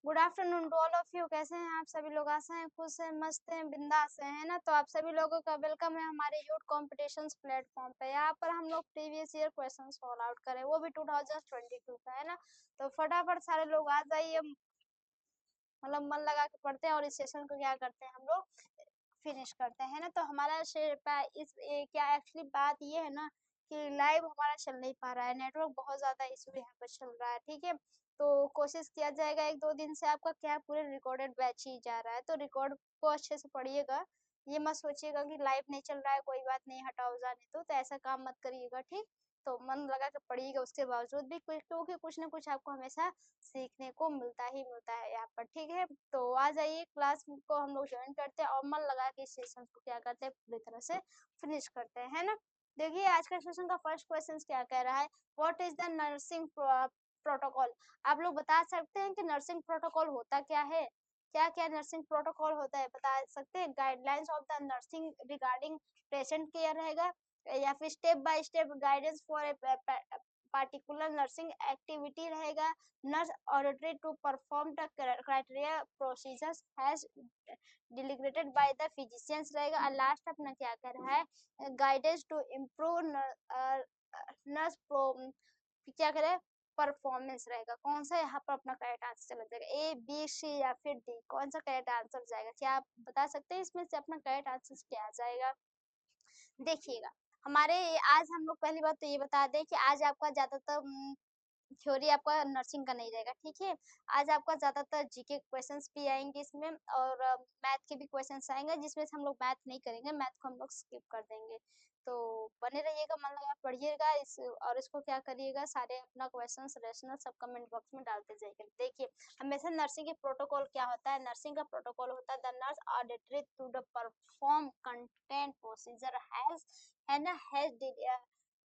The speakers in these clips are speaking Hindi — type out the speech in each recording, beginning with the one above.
Good afternoon to all of you. कैसे हैं आप सभी लोग? आशा है खुश हैं, मस्त हैं, बिंदास हैं, है ना। तो आप सभी लोगों का वेलकम है हमारे यूथ कॉम्पिटिशन्स प्लेटफॉर्म पे। यहाँ पर हम लोग previous year question solve out करें, वो भी 2022 का, है ना। तो फटाफट सारे लोग आ जाइए, मतलब मन लगा के पढ़ते हैं और इस सेशन को क्या करते हैं हम लोग फिनिश करते हैं ना। तो हमारा क्या एक्चुअली बात ये है ना कि लाइव हमारा चल नहीं पा रहा है, नेटवर्क बहुत ज़्यादा इशू यहाँ पर चल रहा है, ठीक है। तो कोशिश किया जाएगा, 1-2 दिन से आपका क्या पूरे रिकॉर्डेड बैच ही जा रहा है, तो रिकॉर्ड को अच्छे से पढ़िएगा। ये मत सोचिएगा कि लाइव नहीं चल रहा है, कोई बात नहीं, हटाओ जाने दो, तो ऐसा काम मत करिएगा, ठीक। तो मन लगा के पढ़िएगा उसके बावजूद भी, क्योंकि कुछ ना कुछ आपको हमेशा सीखने को मिलता ही मिलता है यहाँ पर, ठीक है। तो आ जाइए, क्लास को हम लोग ज्वाइन करते हैं और मन लगा के इस सेशन को क्या करते हैं, पूरी तरह से फिनिश करते हैं, है ना। देखिए आज का सेशन का फर्स्ट क्वेश्चन क्या कह रहा है, what is the nursing protocol. आप लोग बता सकते हैं कि नर्सिंग प्रोटोकॉल होता क्या है, क्या क्या नर्सिंग प्रोटोकॉल होता है, बता सकते हैं। Guidelines of the nursing regarding patient care रहेगा, या फिर step by step guidance for a particular nursing activity रहेगा। nurse oratory to perform the criteria procedures has delegated by the physicians रहेगा। और लास्ट अपना क्या कर रहा है, गाइडेंस टू इम्प्रूव नर्स क्या करे परफॉर्मेंस रहेगा। कौन सा यहाँ पर अपना करेक्ट आंसर चला जाएगा, ए बी सी या फिर डी, कौन सा करेक्ट आंसर जाएगा, क्या आप बता सकते हैं इसमें से अपना करेक्ट आंसर क्या आ जाएगा। देखिएगा हमारे आज हम लोग पहली बात तो ये बता दें कि आज आपका ज्यादातर थ्योरी आपका नर्सिंग का नहीं रहेगा, ठीक है। आज आपका ज़्यादातर जीके क्वेश्चंस भी आएंगे इसमें, और मैथ के भी क्वेश्चंस आएंगे, जिसमें से हम लोग मैथ नहीं करेंगे, मैथ को हम लोग स्किप कर देंगे। तो बने रहिएगा, मन लगा पढ़िएगा और इसको क्या करिएगा, सारे अपना क्वेश्चंस रेशनल सब कमेंट बॉक्स में डालते जाइएगा। देखिए हमेशा नर्सिंग के प्रोटोकॉल क्या होता है, नर्सिंग का प्रोटोकॉल होता है the nurse auditory to the perform content procedure है ना, has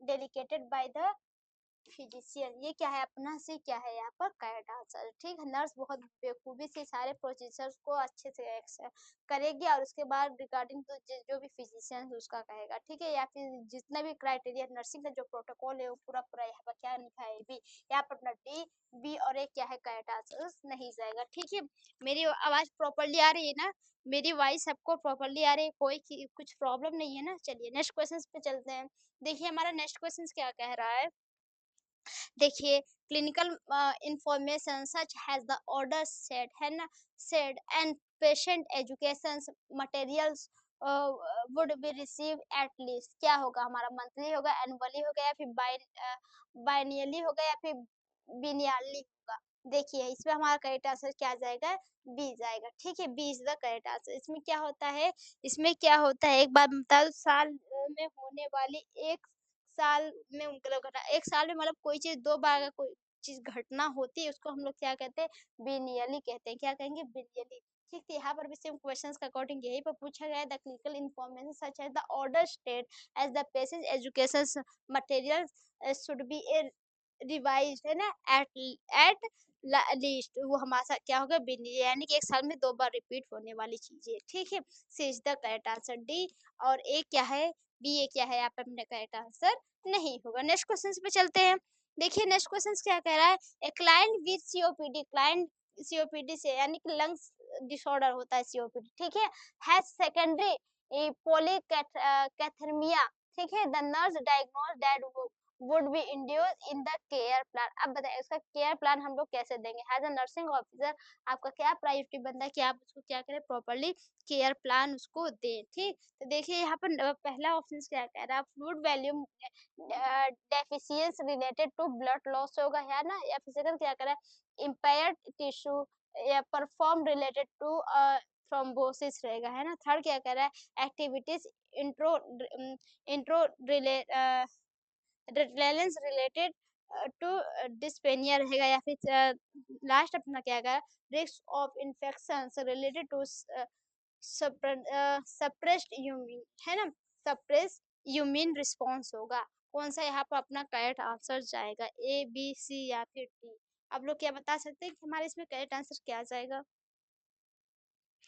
delegated by the physician. ये क्या है अपना से क्या है यहाँ पर करेक्ट आंसर, ठीक है। नर्स बहुत बेखूबी से सारे प्रोसीजर्स को अच्छे से करेगी और उसके बाद रिगार्डिंग तो जो भी फिजिशियन उसका कहेगा, ठीक है। या फिर जितना भी क्राइटेरिया नर्सिंग का जो प्रोटोकॉल है वो पूरा पूरा यहाँ पर क्या लिखा है, बी। यहाँ पर अपना डी बी और एक क्या है करेक्ट आंसर नहीं जाएगा, ठीक है। मेरी आवाज प्रॉपरली आ रही है ना, मेरी वॉइस सबको प्रॉपरली आ रही है, कोई कुछ प्रॉब्लम नहीं है ना। चलिए नेक्स्ट क्वेश्चन पे चलते हैं। देखिए हमारा नेक्स्ट क्वेश्चन क्या कह रहा है, देखिए clinical information such has the order set है ना, said and patient education materials would be receive at least, क्या होगा हमारा, मंथली होगा, एनुअली होगा, या फिर बाइनियली होगा, या फिर बिनियली होगा। देखिए इसमें हमारा करेक्ट आंसर क्या जाएगा, बी जाएगा, ठीक है। B is the correct answer. इसमें क्या होता है, इसमें क्या होता है एक बात बता दो, साल में होने वाली एक साल में मतलब घटा, एक साल में मतलब कोई चीज़ 2 बार अगर कोई चीज़ घटना होती है उसको हम लोग क्या कहते हैं, बिनियली कहते हैं। क्या कहेंगे, बिनियली, ठीक है। यहाँ पर भी सेम क्वेश्चंस का अकॉर्डिंग यही पर पूछा गया है, the clinical information such as the order state as the patient education material should be revised है ना, एट लीस्ट, वो हमारा साथ क्या होगा, बिनियली, यानी कि एक साल में 2 बार रिपीट होने वाली चीज़ें, ठीक है। C is the correct answer D. और ए क्या है, बी ए क्या है, यहाँ पे हमने करेक्ट आंसर नहीं होगा। नेक्स्ट क्वेश्चन पे चलते हैं। देखिए नेक्स्ट क्वेश्चन क्या कह रहा है, a client with COPD, client COPD से यानी कि लंग्स डिसऑर्डर होता है सीओपीडी, ठीक है, हैज सेकेंडरी पोलीकैथेर्मिया, ठीक है, the nurse diagnose that would be induce in the care plan. अब बताइए उसका केयर प्लान हम लोग कैसे देंगे, एज अ नर्सिंग ऑफिसर आपका क्या प्रायोरिटी बनता है कि आप उसको क्या करें, प्रॉपर्ली केयर प्लान उसको दें, ठीक। तो देखिए यहाँ पर पहला ऑप्शन क्या कह रहा है, fluid volume deficiency related to blood loss होगा है ना, या फिर सेकंड क्या कह रहा है, इम्पेयर्ड टिश्यू या परफॉर्म रिलेटेड टू थ्रोम्बोसिस रहेगा, है ना। थर्ड क्या कह रहा है, एक्टिविटीज इंट्रो इंट्रो रिलेटेंस रिलेटेड टू डिस्पेनिया रहेगा, या फिर लास्ट अपना क्या कह रहा है, risk of infection related to suppressed immune है ना, सप्रेस्ड यूमिन रिस्पॉन्स होगा। कौन सा यहाँ पर अपना करेक्ट आंसर जाएगा, ए बी सी या फिर डी। आप लोग क्या बता सकते हैं कि हमारे इसमें करेक्ट आंसर क्या जाएगा।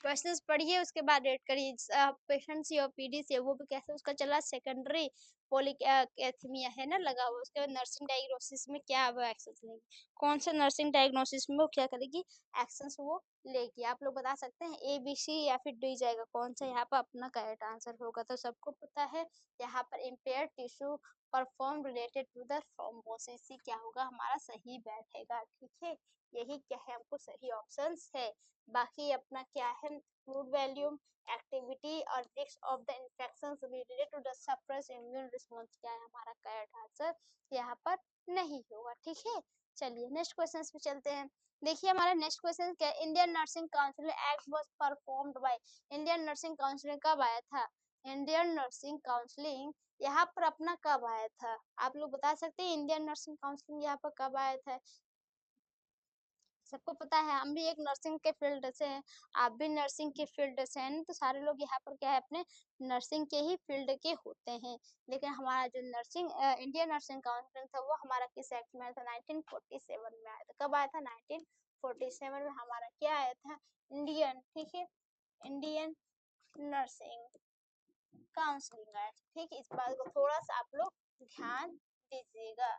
क्वेश्चंस पढ़िए, उसके बाद रेट करिए। पेशेंट सीओपीडी से वो भी कैसे उसका चला, सेकेंडरी पोलिकैथमिया है ना लगा हुआ, उसके बाद नर्सिंग डायग्नोसिस में क्या वो एक्शंस लेगी, कौन सा नर्सिंग डायग्नोसिस में वो क्या करेगी, एक्शंस वो लेगी। आप लोग बता सकते हैं ए बी सी या फिर डी जाएगा, कौन सा यहाँ पर अपना करेक्ट आंसर होगा। तो सबको पता है यहाँ पर impair tissue perform related to the thrombosis, क्या होगा हमारा सही बैठेगा। ठीक है, यही क्या है हमको सही ऑप्शंस है। बाकी अपना क्या है, फूड वैल्यूम, एक्टिविटी और risk of the infections related to the suppress immune response, क्या है हमारा करेक्ट आंसर यहाँ पर नहीं होगा। ठीक है, चलिए नेक्स्ट क्वेश्चन पे चलते हैं। देखिए हमारा नेक्स्ट क्वेश्चन क्या है, Indian nursing council act was performed by, Indian nursing council कब आया था, इंडियन नर्सिंग काउंसिलिंग यहाँ पर अपना कब आया था, आप लोग बता सकते हैं इंडियन नर्सिंग काउंसिलिंग यहाँ पर कब आया था। सबको पता है, हम भी एक नर्सिंग के फील्ड से हैं, आप भी नर्सिंग के फील्ड से हैं, तो सारे लोग यहाँ पर क्या है अपने नर्सिंग के ही फील्ड के होते हैं। लेकिन हमारा जो नर्सिंग इंडियन नर्सिंग काउंसिल था वो हमारा किस एक्ट में आया था, 1947 में आया था। कब आया था, 1947 में हमारा क्या आया था, इंडियन, ठीक है, इंडियन नर्सिंग काउंसिलिंग आया था। ठीक है, इस बात को थोड़ा सा आप लोग ध्यान दीजिएगा।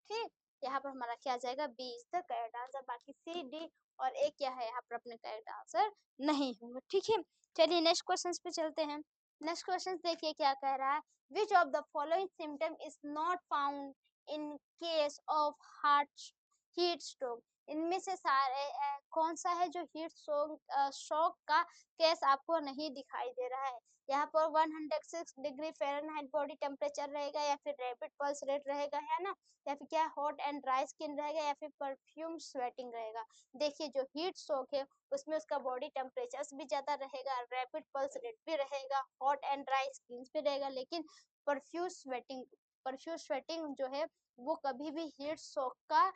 ठीक, यहाँ पर हमारा क्या आ जाएगा, B is the correct answer, बाकी सी डी और ए क्या है यहाँ पर अपने करेक्ट आंसर नहीं होंगे। ठीक है, चलिए नेक्स्ट क्वेश्चन पे चलते हैं। नेक्स्ट क्वेश्चन देखिए क्या कह रहा है, which of the following symptom is not found in case of heart heat stroke, इनमें से सारे कौन सा है जो हीट स्ट्रोक का केस आपको नहीं दिखाई दे रहा है। यहाँ पर 106 डिग्री फ़ारेनहाइट बॉडी टेम्परेचर रहेगा, या फिर रैपिड पल्स रेट रहेगा, है ना, या फिर क्या हॉट एंड ड्राई स्किन रहेगा, या फिर परफ्यूम स्वेटिंग रहेगा। देखिए जो हीट स्ट्रोक है उसमें उसका बॉडी टेम्परेचर भी ज्यादा रहेगा, रैपिड पल्स रेट भी रहेगा, हॉट एंड ड्राई स्किन भी रहेगा, लेकिन परफ्यूज स्वेटिंग जो है वो कभी भी हीट स्ट्रोक का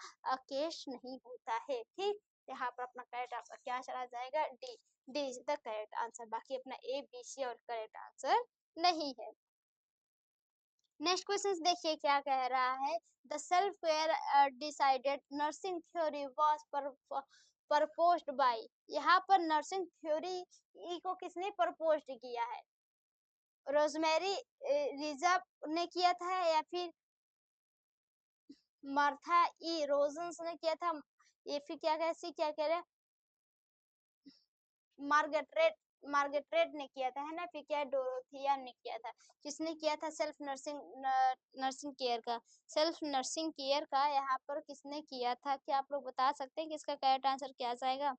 केस नहीं होता है। ठीक, यहाँ पर अपना करेक्ट आंसर क्या चला जाएगा, D, D is the correct answer, बाकी अपना ए बी सी और करेक्ट आंसर नहीं है। नेक्स्ट क्वेश्चन देखिए क्या कह रहा है, the self care decided nursing theory was proposed by, यहाँ पर नर्सिंग थ्योरी को किसने प्रपोज किया है, रोजमेरी रिजर्व ने किया था, या फिर मार्था ई रोजन्स ने किया था, ये फिर क्या कह रहे हैं, मार्गरेट ने किया था, है ना, फिर क्या डोरोथिया ने किया था, किसने किया था सेल्फ नर्सिंग केयर का, सेल्फ नर्सिंग केयर का यहाँ पर किसने किया था, क्या आप लोग बता सकते हैं कि इसका करेक्ट आंसर क्या जाएगा,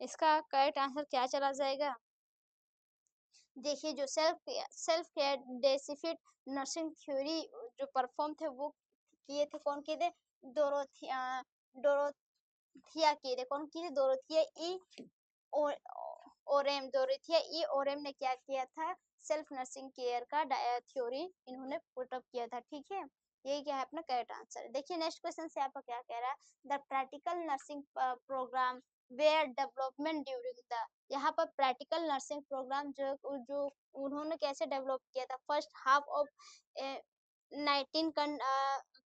इसका करेक्ट आंसर क्या चला जाएगा। देखिए जो सेल्फ केयर डेसिफिट नर्सिंग थ्योरी जो परफॉर्म थे वो किए थे, कौन किए थे, डोरोथिया डोरोथिया किए थे, कौन किए थे, Dorothea E Orem, Dorothea E Orem ने क्या किया था, सेल्फ नर्सिंग केयर का थ्योरी इन्होंने पुट अप किया था। ठीक है, ये क्या है अपना करेक्ट आंसर। देखिए नेक्स्ट क्वेश्चन से आपका क्या कह रहा है, the practical nursing program were development during the, यहाँ पर प्रैक्टिकल नर्सिंग प्रोग्राम जो उन्होंने कैसे डेवलप किया था, फर्स्ट हाफ ऑफ 19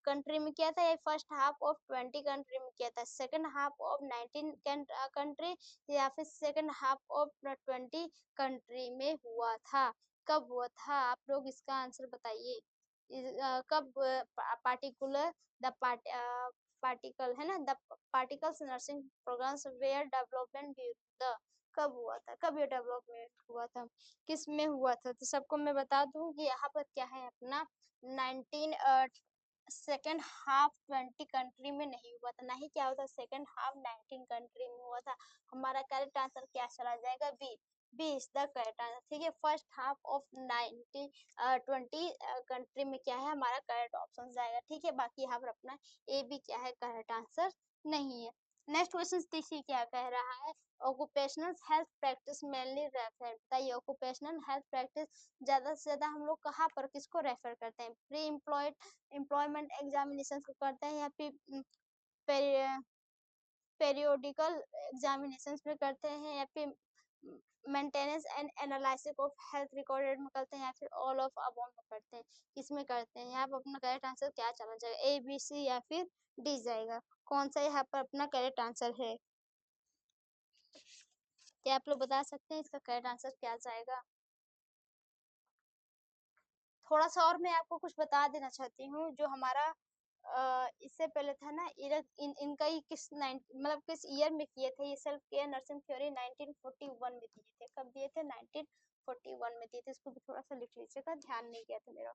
कंट्री में किया था, या फर्स्ट हाफ ऑफ 20 कंट्री में किया था, सेकंड हाफ ऑफ 19 कंट्री, या फिर सेकंड हाफ ऑफ 20 कंट्री में हुआ था, कब हुआ था, आप लोग इसका आंसर बताइए। कब पार्टिकुलर द पार्टिकल है ना, the particles nursing programs were development the, कब हुआ था, कब ये डेवलपमेंट हुआ था, किस में हुआ था, तो सबको मैं बता दूं कि यहाँ पर क्या है अपना 19 सेकेंड हाफ 20 कंट्री में नहीं हुआ था, नहीं क्या होता सेकेंड हाफ 19 कंट्री में हुआ था, हमारा करेक्ट आंसर क्या चला जाएगा, B, B is the correct answer. ठीक है, फर्स्ट हाफ ऑफ 20 कंट्री में क्या है हमारा करेक्ट ऑप्शन जाएगा। ठीक है, बाकी यहाँ पर अपना ए बी क्या है करेक्ट आंसर नहीं है। नेक्स्ट क्वेश्चन देखिए क्या कह रहा है, occupational health practice mainly refer, बताइए ऑक्यूपेशनल हेल्थ प्रैक्टिस ज्यादा से ज्यादा हम लोग कहाँ पर किसको रेफर करते हैं, प्री एम्प्लॉयमेंट एग्जामिनेशन को करते हैं, या फिर पेरियोडिकल एग्जामिनेशन में करते हैं, या फिर maintenance and analysis of health recorded में करते हैं, या फिर ऑल ऑफ अबव में करते हैं, किसमें करते हैं, यहाँ पर अपना करेक्ट आंसर क्या चला जाएगा, ए बी सी या फिर डी जाएगा, कौन सा यहाँ पर अपना करेक्ट आंसर है। क्या आप लोग बता सकते हैं इसका करेक्ट आंसर क्या जाएगा? थोड़ा सा और मैं आपको कुछ बता देना चाहती हूँ, जो हमारा इससे पहले था ना, इनका ही मतलब किस ईयर में किए थे ये सेल्फ केयर नर्सिंग थ्योरी? 1941 में दिए थे। कब दिए थे? 1941 में दिए थे। इसको भी थोड़ा सा लिख लीजिएगा, ध्यान नहीं गया था मेरा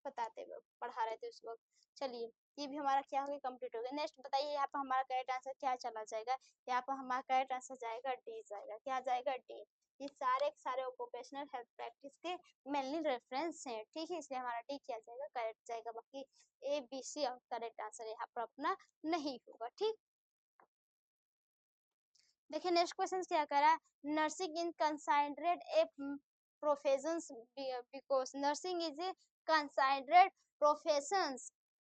बताते वक्त, पढ़ा रहे थे उस वक्त। चलिए, ये भी हमारा क्या हो गया, कंप्लीट हो गया। नेक्स्ट बताइए, यहाँ पर हमारा करेक्ट आंसर क्या चला जाएगा? यहाँ पर हमारा करेक्ट आंसर जाएगा डी जाएगा। क्या जाएगा? डी। ये सारे के सारे ऑक्यूपेशनल हेल्थ प्रैक्टिस के मेनली रेफरेंस हैं, ठीक है, इसलिए हमारा डी क्या जाएगा? करेक्ट जाएगा। बाकी ए बी सी और करेक्ट आंसर यहाँ पर अपना नहीं होगा, ठीक। देखिए नेक्स्ट क्वेश्चन क्या कह रहा है, nursing in considered a profession because nursing is a considered profession.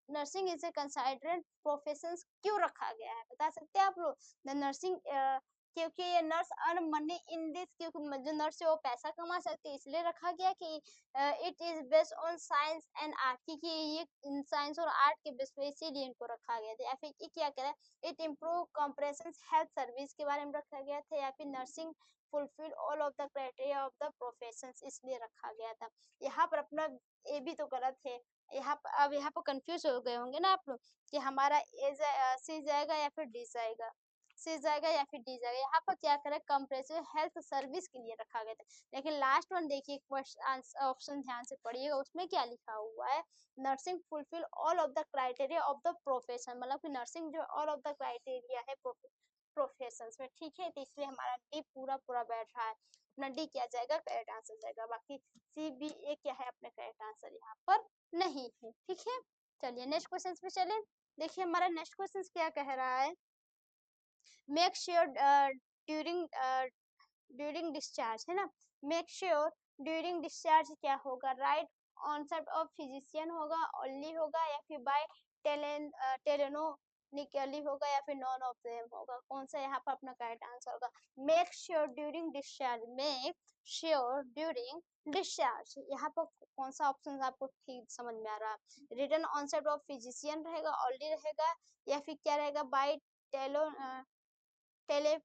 Nursing is a considered profession क्यों रखा गया है, बता सकते हैं आप लोग? द नर्सिंग क्योंकि ये nurse earn money in this, क्योंकि जो नर्स है वो पैसा कमा सकती है, इसलिए रखा गया कि it is based on science and art, क्योंकि ये साइंस और आर्ट के बेस पे इसीलिए इनको रखा गया था। या फिर ये क्या कह it improve compression health service के बारे में रखा गया था, या फिर nursing fulfil all of the criteria of the profession, इसलिए रखा गया था। यहाँ पर अपना ए भी तो गलत है। यहाँ पर अब यहाँ पर कंफ्यूज हो गए होंगे ना आप लोग कि हमारा ए सी जाएगा या फिर डी जाएगा, सी जाएगा या फिर डी जाएगा। यहाँ पर क्या करें, कंप्रेसिव हेल्थ सर्विस के लिए रखा गया था। लेकिन लास्ट वन देखिए, क्वेश्चन ऑप्शन ध्यान से पढ़िएगा, उसमें क्या लिखा हुआ है, nursing fulfil all of the criteria of the profession, मतलब कि नर्सिंग जो ऑल ऑफ द क्राइटेरिया है प्रोफेशन में, ठीक है। तो इसलिए हमारा डी पूरा पूरा बैठ रहा है। अपना डी क्या जाएगा? करेक्ट आंसर जाएगा। बाकी सी बी ए क्या है अपने करेक्ट आंसर यहाँ पर नहीं है, ठीक है। चलिए नेक्स्ट क्वेश्चन पे चलें। देखिए हमारा नेक्स्ट क्वेश्चन क्या कह रहा है, make sure during during discharge, है ना, मेक श्योर ड्यूरिंग डिस्चार्ज क्या होगा, राइट कॉन्सेप्ट ऑफ फिजिशियन होगा, ओनली होगा, या फिर बाय टेलेनोनिकली होगा, या फिर नॉन ऑफ देम होगा? कौन सा यहाँ पर अपना करेक्ट आंसर होगा? Make sure during discharge, make sure during discharge, यहाँ पर कौन सा ऑप्शन आपको ठीक समझ में आ रहा है? रिटर्न कॉन्सेप्ट ऑफ फिजिशियन रहेगा, ओनली रहेगा, या फिर क्या रहेगा, बाय टेलो टेले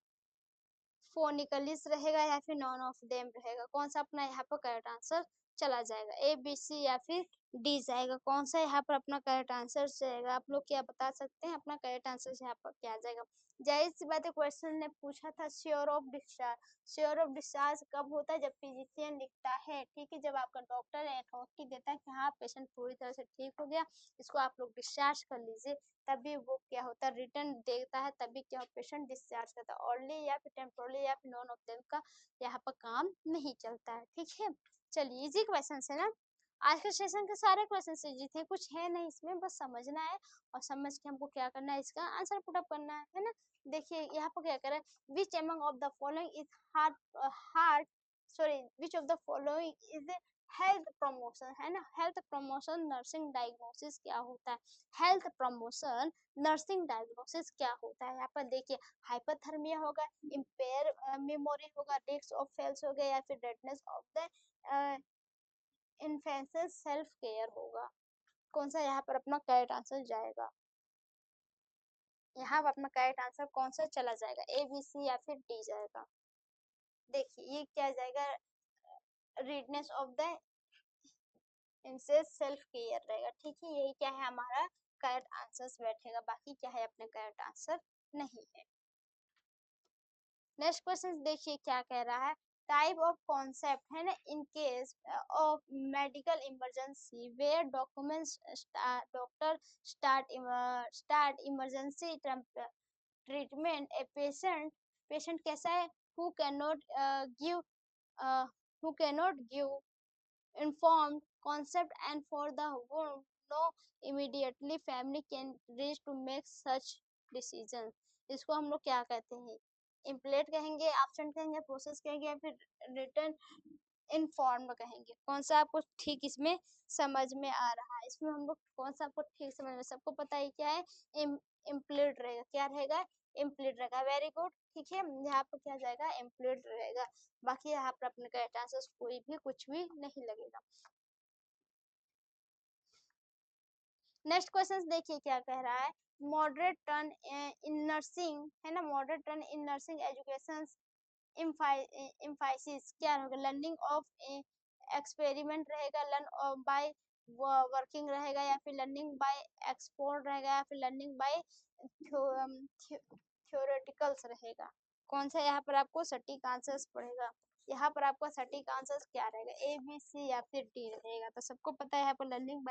फोनिकलिस रहेगा, या फिर नॉन ऑफ देम रहेगा? कौन सा अपना यहाँ पर करेक्ट आंसर चला जाएगा? ए बी सी या फिर डी जाएगा? कौन सा यहाँ पर अपना करेक्ट आंसर जाएगा? आप लोग क्या बता सकते हैं अपना करेक्ट आंसर यहाँ पर क्या जाएगा? जाहिर सी बात है, क्वेश्चन ने पूछा था sure of discharge. Sure of discharge कब होता है? जब फिजिशियन लिखता है, ठीक है, जब आपका डॉक्टर अथॉरिटी देता है कि हाँ पेशेंट पूरी तरह से ठीक हो गया, इसको आप लोग डिस्चार्ज कर लीजिए, तभी वो क्या होता है, रिटर्न देता है, तभी क्या पेशेंट डिस्चार्ज करता है। ऑनली या फिर टेम्पोरली या फिर नॉन ऑफ देम का यहाँ पर काम नहीं चलता है, ठीक है। चलिए इजी क्वेश्चन है ना, आज के सेशन के सारे क्वेश्चन इजी थे, कुछ है नहीं इसमें, बस समझना है और समझ के हमको क्या करना है, इसका आंसर पुट अप करना है ना। देखिए यहाँ पर क्या करें, which among of the following is heart sorry which of the following is health promotion, है ना, हेल्थ प्रमोशन नर्सिंग डायग्नोसिस क्या होता है? हेल्थ प्रमोशन नर्सिंग डायग्नोसिस क्या होता है? यहाँ पर देखिए, हाइपरथर्मिया होगा, इम्पेयर मेमोरी होगा, रिस्क ऑफ फेल्स हो गया, या फिर redness of the infection self care होगा? कौन सा यहाँ पर अपना करेक्ट आंसर जाएगा? यहाँ पर अपना करेक्ट आंसर कौन सा चला जाएगा? ए बी सी या फिर डी जाएगा? देखिए ये क्या जाएगा, रेडनेस ऑफ द इनसे सेल्फ केयर रहेगा, ठीक है। यही क्या है हमारा करेक्ट आंसर बैठेगा, बाकी क्या है अपने करेक्ट आंसर नहीं है। नेक्स्ट क्वेश्चन देखिए क्या कह रहा है, टाइप ऑफ कॉन्सेप्ट, है ना, in case of medical emergency where documents doctor start emergency treatment a patient कैसा है, who can not give who cannot give informed concept and for the wound no immediately family can reach to make such decisions। इसको हम लोग क्या कहते हैं, इम्प्लेट कहेंगे, एब्सेंट कहेंगे, प्रोसेस कहेंगे, या फिर रिटर्न इनफॉर्म कहेंगे? कौन सा आपको ठीक इसमें समझ में आ रहा है? इसमें हम लोग कौन सा आपको ठीक समझ में, सबको पता है क्या है, इम्प्लीड रहेगा, क्या रहेगा, इम्प्लीड रहेगा, वेरी गुड, ठीक है। यहाँ पर क्या जाएगा, इम्प्लीड रहेगा। बाकी यहाँ पर अपने करेक्ट आंसर कोई भी कुछ भी नहीं लगेगा। नेक्स्ट क्वेश्चन देखिए क्या कह रहा है, मॉडरेट टर्न इन नर्सिंग, है ना, moderate turn in nursing education emphasis क्या होगा, लर्निंग ऑफ एक्सपेरिमेंट रहेगा, लर्न बाय वर्किंग रहेगा, या फिर लर्निंग बाय एक्सपोर्ट रहेगा, या फिर लर्निंग बाय थ्योरेटिकल्स रहेगा। कौन सा यहाँ पर आपको सटीक आंसर्स पड़ेगा, यहाँ पर आपका सटीक आंसर्स क्या रहेगा, ए बी सी या फिर डी रहेगा। तो सबको पता है यहाँ पर लर्निंग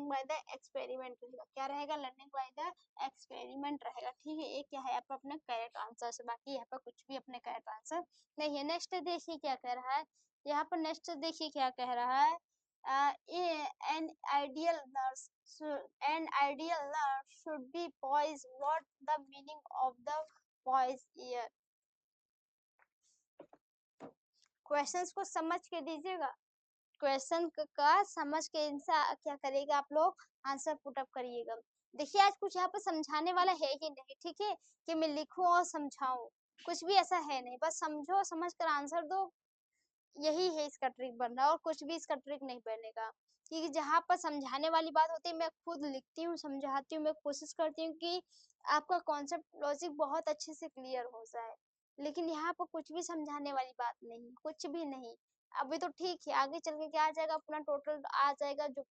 बाय द एक्सपेरिमेंट रहेगा, क्या रहेगा, लर्निंग बाय द एक्सपेरिमेंट रहेगा। ठीक है, ये क्या है आप अपना करेक्ट आंसर से, बाकी यहाँ पर कुछ भी अपने करेक्ट आंसर नहीं है। नेक्स्ट देखिए क्या कह रहा है, यहाँ पर नेक्स्ट देखिए क्या कह रहा है, an ideal nurse should be poised. What the meaning of the poise here? Questions को समझ के दीजिएगा, क्वेश्चन का समझ के इंसान क्या करेगा, आप लोग आंसर पुट अप करिएगा। देखिए आज कुछ यहाँ पर समझाने वाला है ही नहीं, ठीक है, कि मैं लिखूं और समझाऊं, कुछ भी ऐसा है नहीं, बस समझो समझ कर आंसर दो, यही है इसका ट्रिक बनना, और कुछ भी इसका ट्रिक नहीं बनेगा। क्योंकि जहाँ पर समझाने वाली बात होती है, मैं खुद लिखती हूँ, समझाती हूँ, मैं कोशिश करती हूँ कि आपका कॉन्सेप्ट लॉजिक बहुत अच्छे से क्लियर हो जाए, लेकिन यहाँ पर कुछ भी समझाने वाली बात नहीं, कुछ भी नहीं। अभी तो ठीक है, आगे चल के क्या आ जाएगा, अपना टोटल आ जाएगा जो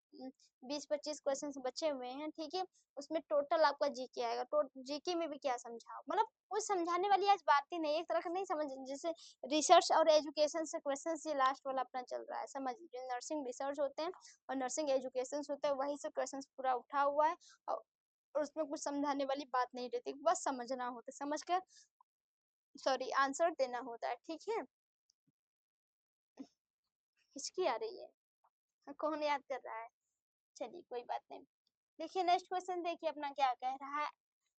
20-25 क्वेश्चन बचे हुए हैं, ठीक है, उसमें टोटल आपका जीके आएगा। तो जीके में भी क्या समझाओ, मतलब कुछ समझाने वाली आज बात ही नहीं, एक तरह का नहीं समझ, जैसे रिसर्च और एजुकेशन से क्वेश्चन ये लास्ट वाला अपना चल रहा है, समझ लीजिए नर्सिंग रिसर्च होते हैं और नर्सिंग एजुकेशन होते हैं, वही से क्वेश्चन पूरा उठा हुआ है, और उसमें कुछ समझाने वाली बात नहीं रहती, बस समझना होता है, समझ कर सॉरी आंसर देना होता है। ठीक है, हिचकी आ रही है, कौन याद कर रहा है, चलिए कोई बात नहीं। देखिए नेक्स्ट क्वेश्चन देखिए अपना क्या कह रहा है,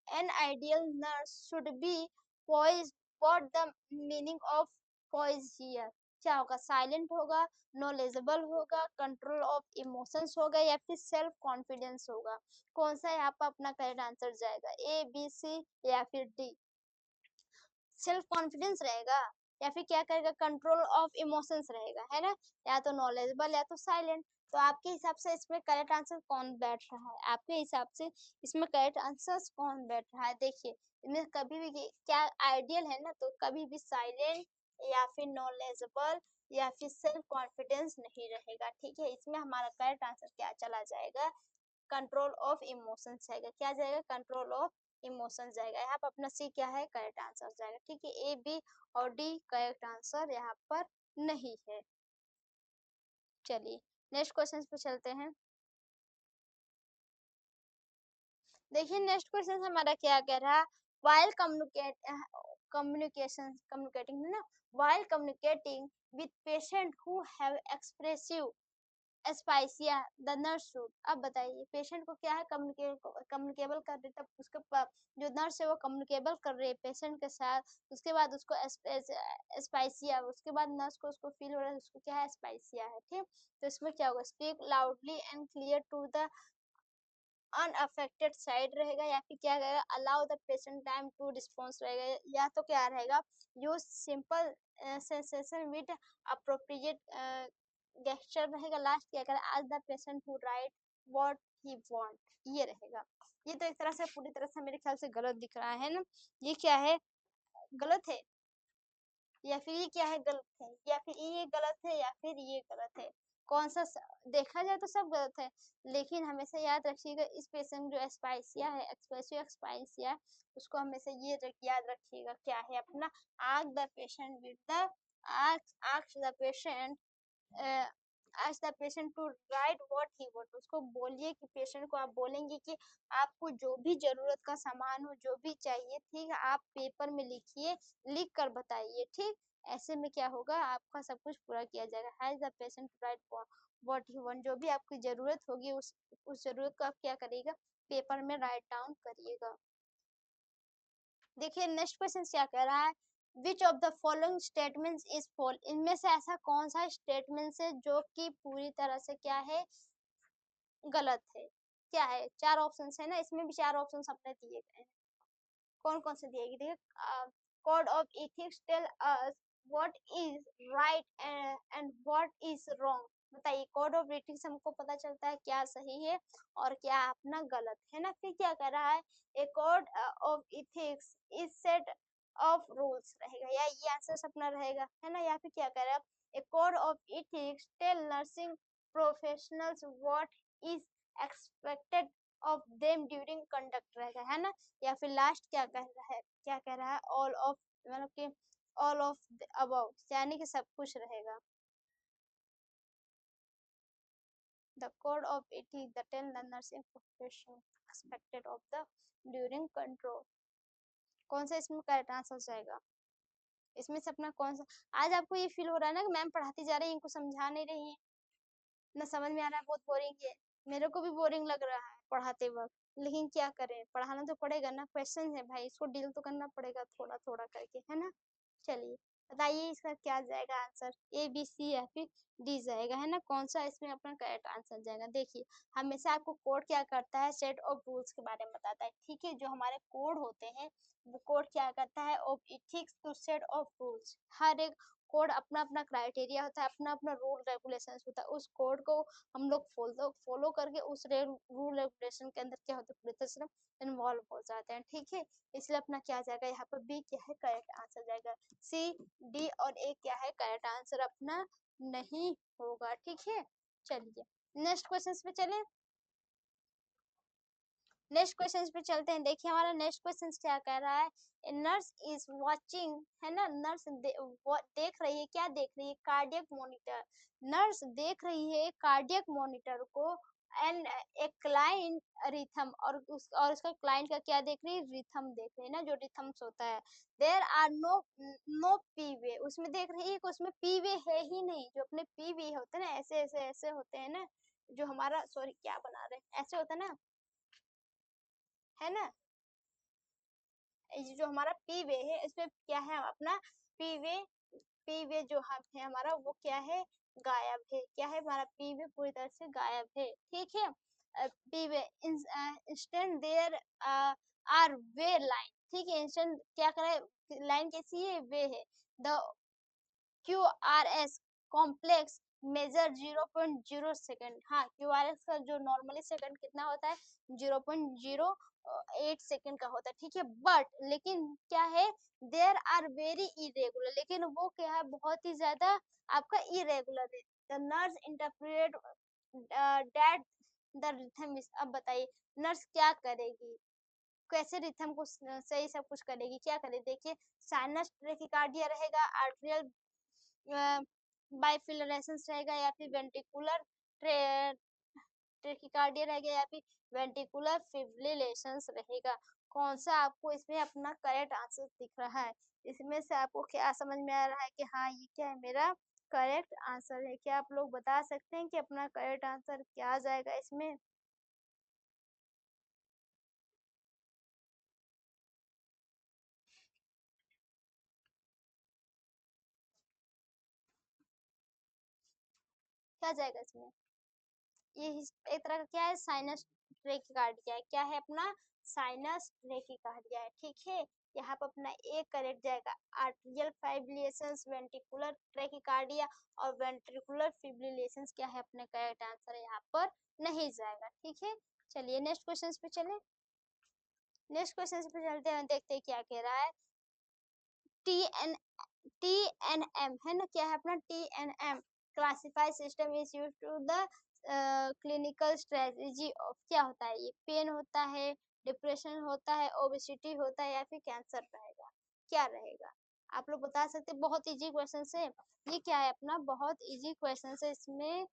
an ideal nurse should be poised. What the meaning of poise here? क्या होगा, साइलेंट होगा, नॉलेजेबल होगा, कंट्रोल ऑफ इमोशंस होगा, या फिर सेल्फ कॉन्फिडेंस होगा। कौन सा यहाँ पर अपना करेक्ट आंसर जाएगा, ए बी सी या फिर डी। सेल्फ कॉन्फिडेंस रहेगा, या फिर क्या करेगा, कंट्रोल ऑफ इमोशंस रहेगा, है ना, या तो नॉलेजेबल या तो साइलेंट। तो आपके हिसाब से इसमें करेक्ट आंसर कौन बैठ रहा है, आपके हिसाब से इसमें करेक्ट आंसर कौन बैठ रहा है। देखिए इनमें कभी भी क्या आइडियल है ना, तो कभी भी साइलेंट या फिर नॉलेजेबल या फिर सेल्फ कॉन्फिडेंस नहीं रहेगा। ठीक है, इसमें हमारा करेक्ट आंसर क्या चला जाएगा, कंट्रोल ऑफ इमोशंस जाएगा, क्या जाएगा, कंट्रोल ऑफ इमोशंस जाएगा। यहाँ पर अपना सी क्या है, करेक्ट आंसर जाएगा। ठीक है, ए बी और डी करेक्ट आंसर यहाँ पर नहीं है। चलिए नेक्स्ट क्वेश्चन पे चलते हैं। देखिए नेक्स्ट क्वेश्चन हमारा क्या कह रहा है, while communicating है ना, while communicating with patient who have expressive aphasia the nurse should. अब बताइए पेशेंट को क्या है, कम्युनिकेबल कर रही, तब उसके जो नर्स है वो कम्युनिकेबल कर रही है पेशेंट के साथ, उसके बाद उसको एस्पाइसिया, उसके बाद नर्स को उसको फील हो रहा है, उसको क्या है, एस्पाइसिया है। ठीक, तो इसमें क्या होगा, speak loudly and clear to the unaffected side रहेगा, या फिर क्या रहेगा, allow the patient time to response रहेगा, या तो क्या रहेगा, use simple sensation with appropriate gesture रहेगा। लास्ट क्या करें, ask the patient who write what he want, ये रहेगा। ये तो एक तरह से पूरी तरह से मेरे ख्याल से गलत दिख रहा है ना, ये क्या है, गलत है, या फिर ये क्या है, गलत है, या फिर ये गलत है, या फिर ये गलत है। कौन सा देखा जाए तो सब गलत है, लेकिन हमेशा याद रखिएगा इस पेशेंट जो एस्पाइसिया है, एक्सप्रेसिव एक्सपाइसिया, उसको हमेशा ये याद रखिएगा क्या है अपना, ask the patient with the ask the patient ask the patient to write what he want. उसको बोलिए कि पेशेंट को आप बोलेंगे कि आपको जो भी जरूरत का सामान हो, जो भी चाहिए, ठीक है, आप पेपर में लिखिए, लिख कर बताइए। ठीक, ऐसे में क्या होगा, आपका सब कुछ पूरा किया जाएगा। Has the patient right what he want, जो भी आपकी जरूरत होगी उस जरूरत को आप क्या करिएगा, पेपर में राइट डाउन करिएगा। देखिए नेक्स्ट क्वेश्चन क्या कह रहा है, which of the following statements is fall, इनमें से ऐसा कौन सा स्टेटमेंट है जो कि पूरी तरह से क्या है, गलत है। क्या है, चार ऑप्शंस है ना, इसमें भी चार ऑप्शंस अपने दिए गए हैं, कौन कौन से दिए गए, code of ethics tell us what is right and what is wrong. बताइए, कोड ऑफ एथिक्स हमको पता चलता है क्या सही है और क्या अपना गलत है ना। फिर क्या कर रहा है, a code of ethics is set of rules रहेगा, या ये आंसर अपना रहेगा, है ना। या फिर क्या कह रहा है, a code of ethics tell nursing professionals what is expected of them during conduct रहेगा, है ना। या फिर लास्ट क्या कह रहा है, क्या कह रहा है, ऑल ऑफ, मतलब कि ऑल ऑफ द अबव, यानी कि सब कुछ रहेगा। The code of ethics that tell the nursing profession expected of the during control, कौन सा इसमें करेक्ट आंसर जाएगा, इसमें से अपना कौन सा। आज आपको ये फील हो रहा है ना कि मैम पढ़ाती जा रही है, इनको समझा नहीं रही है, ना समझ में आ रहा है, बहुत बोरिंग है। मेरे को भी बोरिंग लग रहा है पढ़ाते वक्त, लेकिन क्या करें, पढ़ाना तो पड़ेगा ना, क्वेश्चन है भाई, इसको डील तो करना पड़ेगा थोड़ा थोड़ा करके, है ना। चलिए बताइए इसका क्या जाएगा आंसर, ए बी सी या फिर डी जाएगा, है ना। कौन सा इसमें अपना करेक्ट आंसर जाएगा। देखिए हमेशा आपको कोड क्या करता है, सेट ऑफ रूल्स के बारे में बताता है, ठीक है। जो हमारे कोड होते हैं वो कोड क्या करता है, of ethics to set of rules. हर एक कोड अपना अपना क्राइटेरिया होता है, अपना अपना रूल रेगुलेशन होता है, उस कोड को हम लोग फॉलो करके उस रूल रेगुलेशन के अंदर क्या होता है, पूरी तरह से इन्वॉल्व हो जाते हैं, ठीक है। इसलिए अपना क्या जाएगा यहाँ पर, बी क्या है करेक्ट आंसर जाएगा। सी डी और ए क्या है करेक्ट आंसर अपना नहीं होगा, ठीक है। चलिए नेक्स्ट क्वेश्चन पे चलें, नेक्स्ट क्वेश्चन पे चलते हैं। देखिए हमारा नेक्स्ट क्वेश्चन क्या कह रहा है, नर्स इज वाचिंग, है ना। नर्स देख रही है, क्या देख रही है, कार्डियक मॉनिटर। नर्स देख रही है कार्डियक मॉनिटर को, एंड ए क्लाइंट रिथम, और उसका क्लाइंट का क्या देख रही है, रिथम देख रही है ना, जो रिथम्स होता है। देयर आर नो पी वे, उसमें देख रही है कि उसमें पी वे है ही नहीं। जो अपने पी वे होते हैं ना, ऐसे ऐसे ऐसे होते हैं ना, जो हमारा, सॉरी क्या बना रहे हैं, ऐसे होता है ना, है ना। जो हमारा पी वे है, इसमें क्या है अपना पी वे जो है हमारा, वो क्या है, गायब है। क्या है हमारा पी वे पूरी तरह से गायब है, ठीक है। P wave instant there are wave line, ठीक है। इंस्टेंट क्या करे, लाइन कैसी है, वे है। The QRS complex measure 0.0 second, हाँ QRS का जो नॉर्मली सेकंड कितना होता है, 0.08 सेकंड का होता है, ठीक है। बट लेकिन क्या है, देयर आर वेरी इरेगुलर, लेकिन वो क्या है, बहुत ही ज्यादा आपका इरेगुलर है। The nurse interpret that the rhythm is, अब बताइए नर्स क्या करेगी, कैसे रिथम को सही सब कुछ करेगी, क्या करेगी। देखिए साइनस ट्रैकिकार्डिया रहेगा, आर्टेरियल बाइफिलरेशंस रहेगा, या फिर वेंट्रिकुलर ट्रैकिकार्डिया रहेगा, या फिर वेंट्रिकुलर फिब्रिलेशंस रहेगा। कौन सा आपको इसमें अपना करेक्ट आंसर दिख रहा है, इसमें से आपको क्या समझ में आ रहा है कि हाँ ये क्या है, मेरा करेक्ट आंसर है। क्या आप लोग बता सकते हैं कि अपना करेक्ट आंसर क्या जाएगा इसमें। क्या जाएगा इसमें, ये एक तरह का क्या है, साइनस ट्रैकिकार्डिया है। क्या है अपना, साइनस ट्रैकिकार्डिया है, ठीक है। यहाँ पर अपना एक करेक्ट जाएगा, आर्टेरियल फाइब्रिलेशंस, वेंट्रिकुलर ट्रैकिकार्डिया और वेंट्रिकुलर फिब्रिलेशंस क्या है अपने करेक्ट आंसर है, यहाँ पर नहीं जाएगा, ठीक है। चलिए नेक्स्ट क्वेश्चन पे चले, नेक्स्ट क्वेश्चन पे चलते हैं, देखते हैं क्या कह रहा है। टी एन TNM है ना, क्या है अपना TNM classify system is used to the clinical strategy of, क्या होता है ये, पेन होता है, डिप्रेशन होता है, ओबेसिटी होता है, या फिर कैंसर रहेगा, क्या रहेगा। आप लोग बता सकते हैं, बहुत इजी क्वेश्चन है ये, क्या है अपना, बहुत इजी क्वेश्चन है इसमें,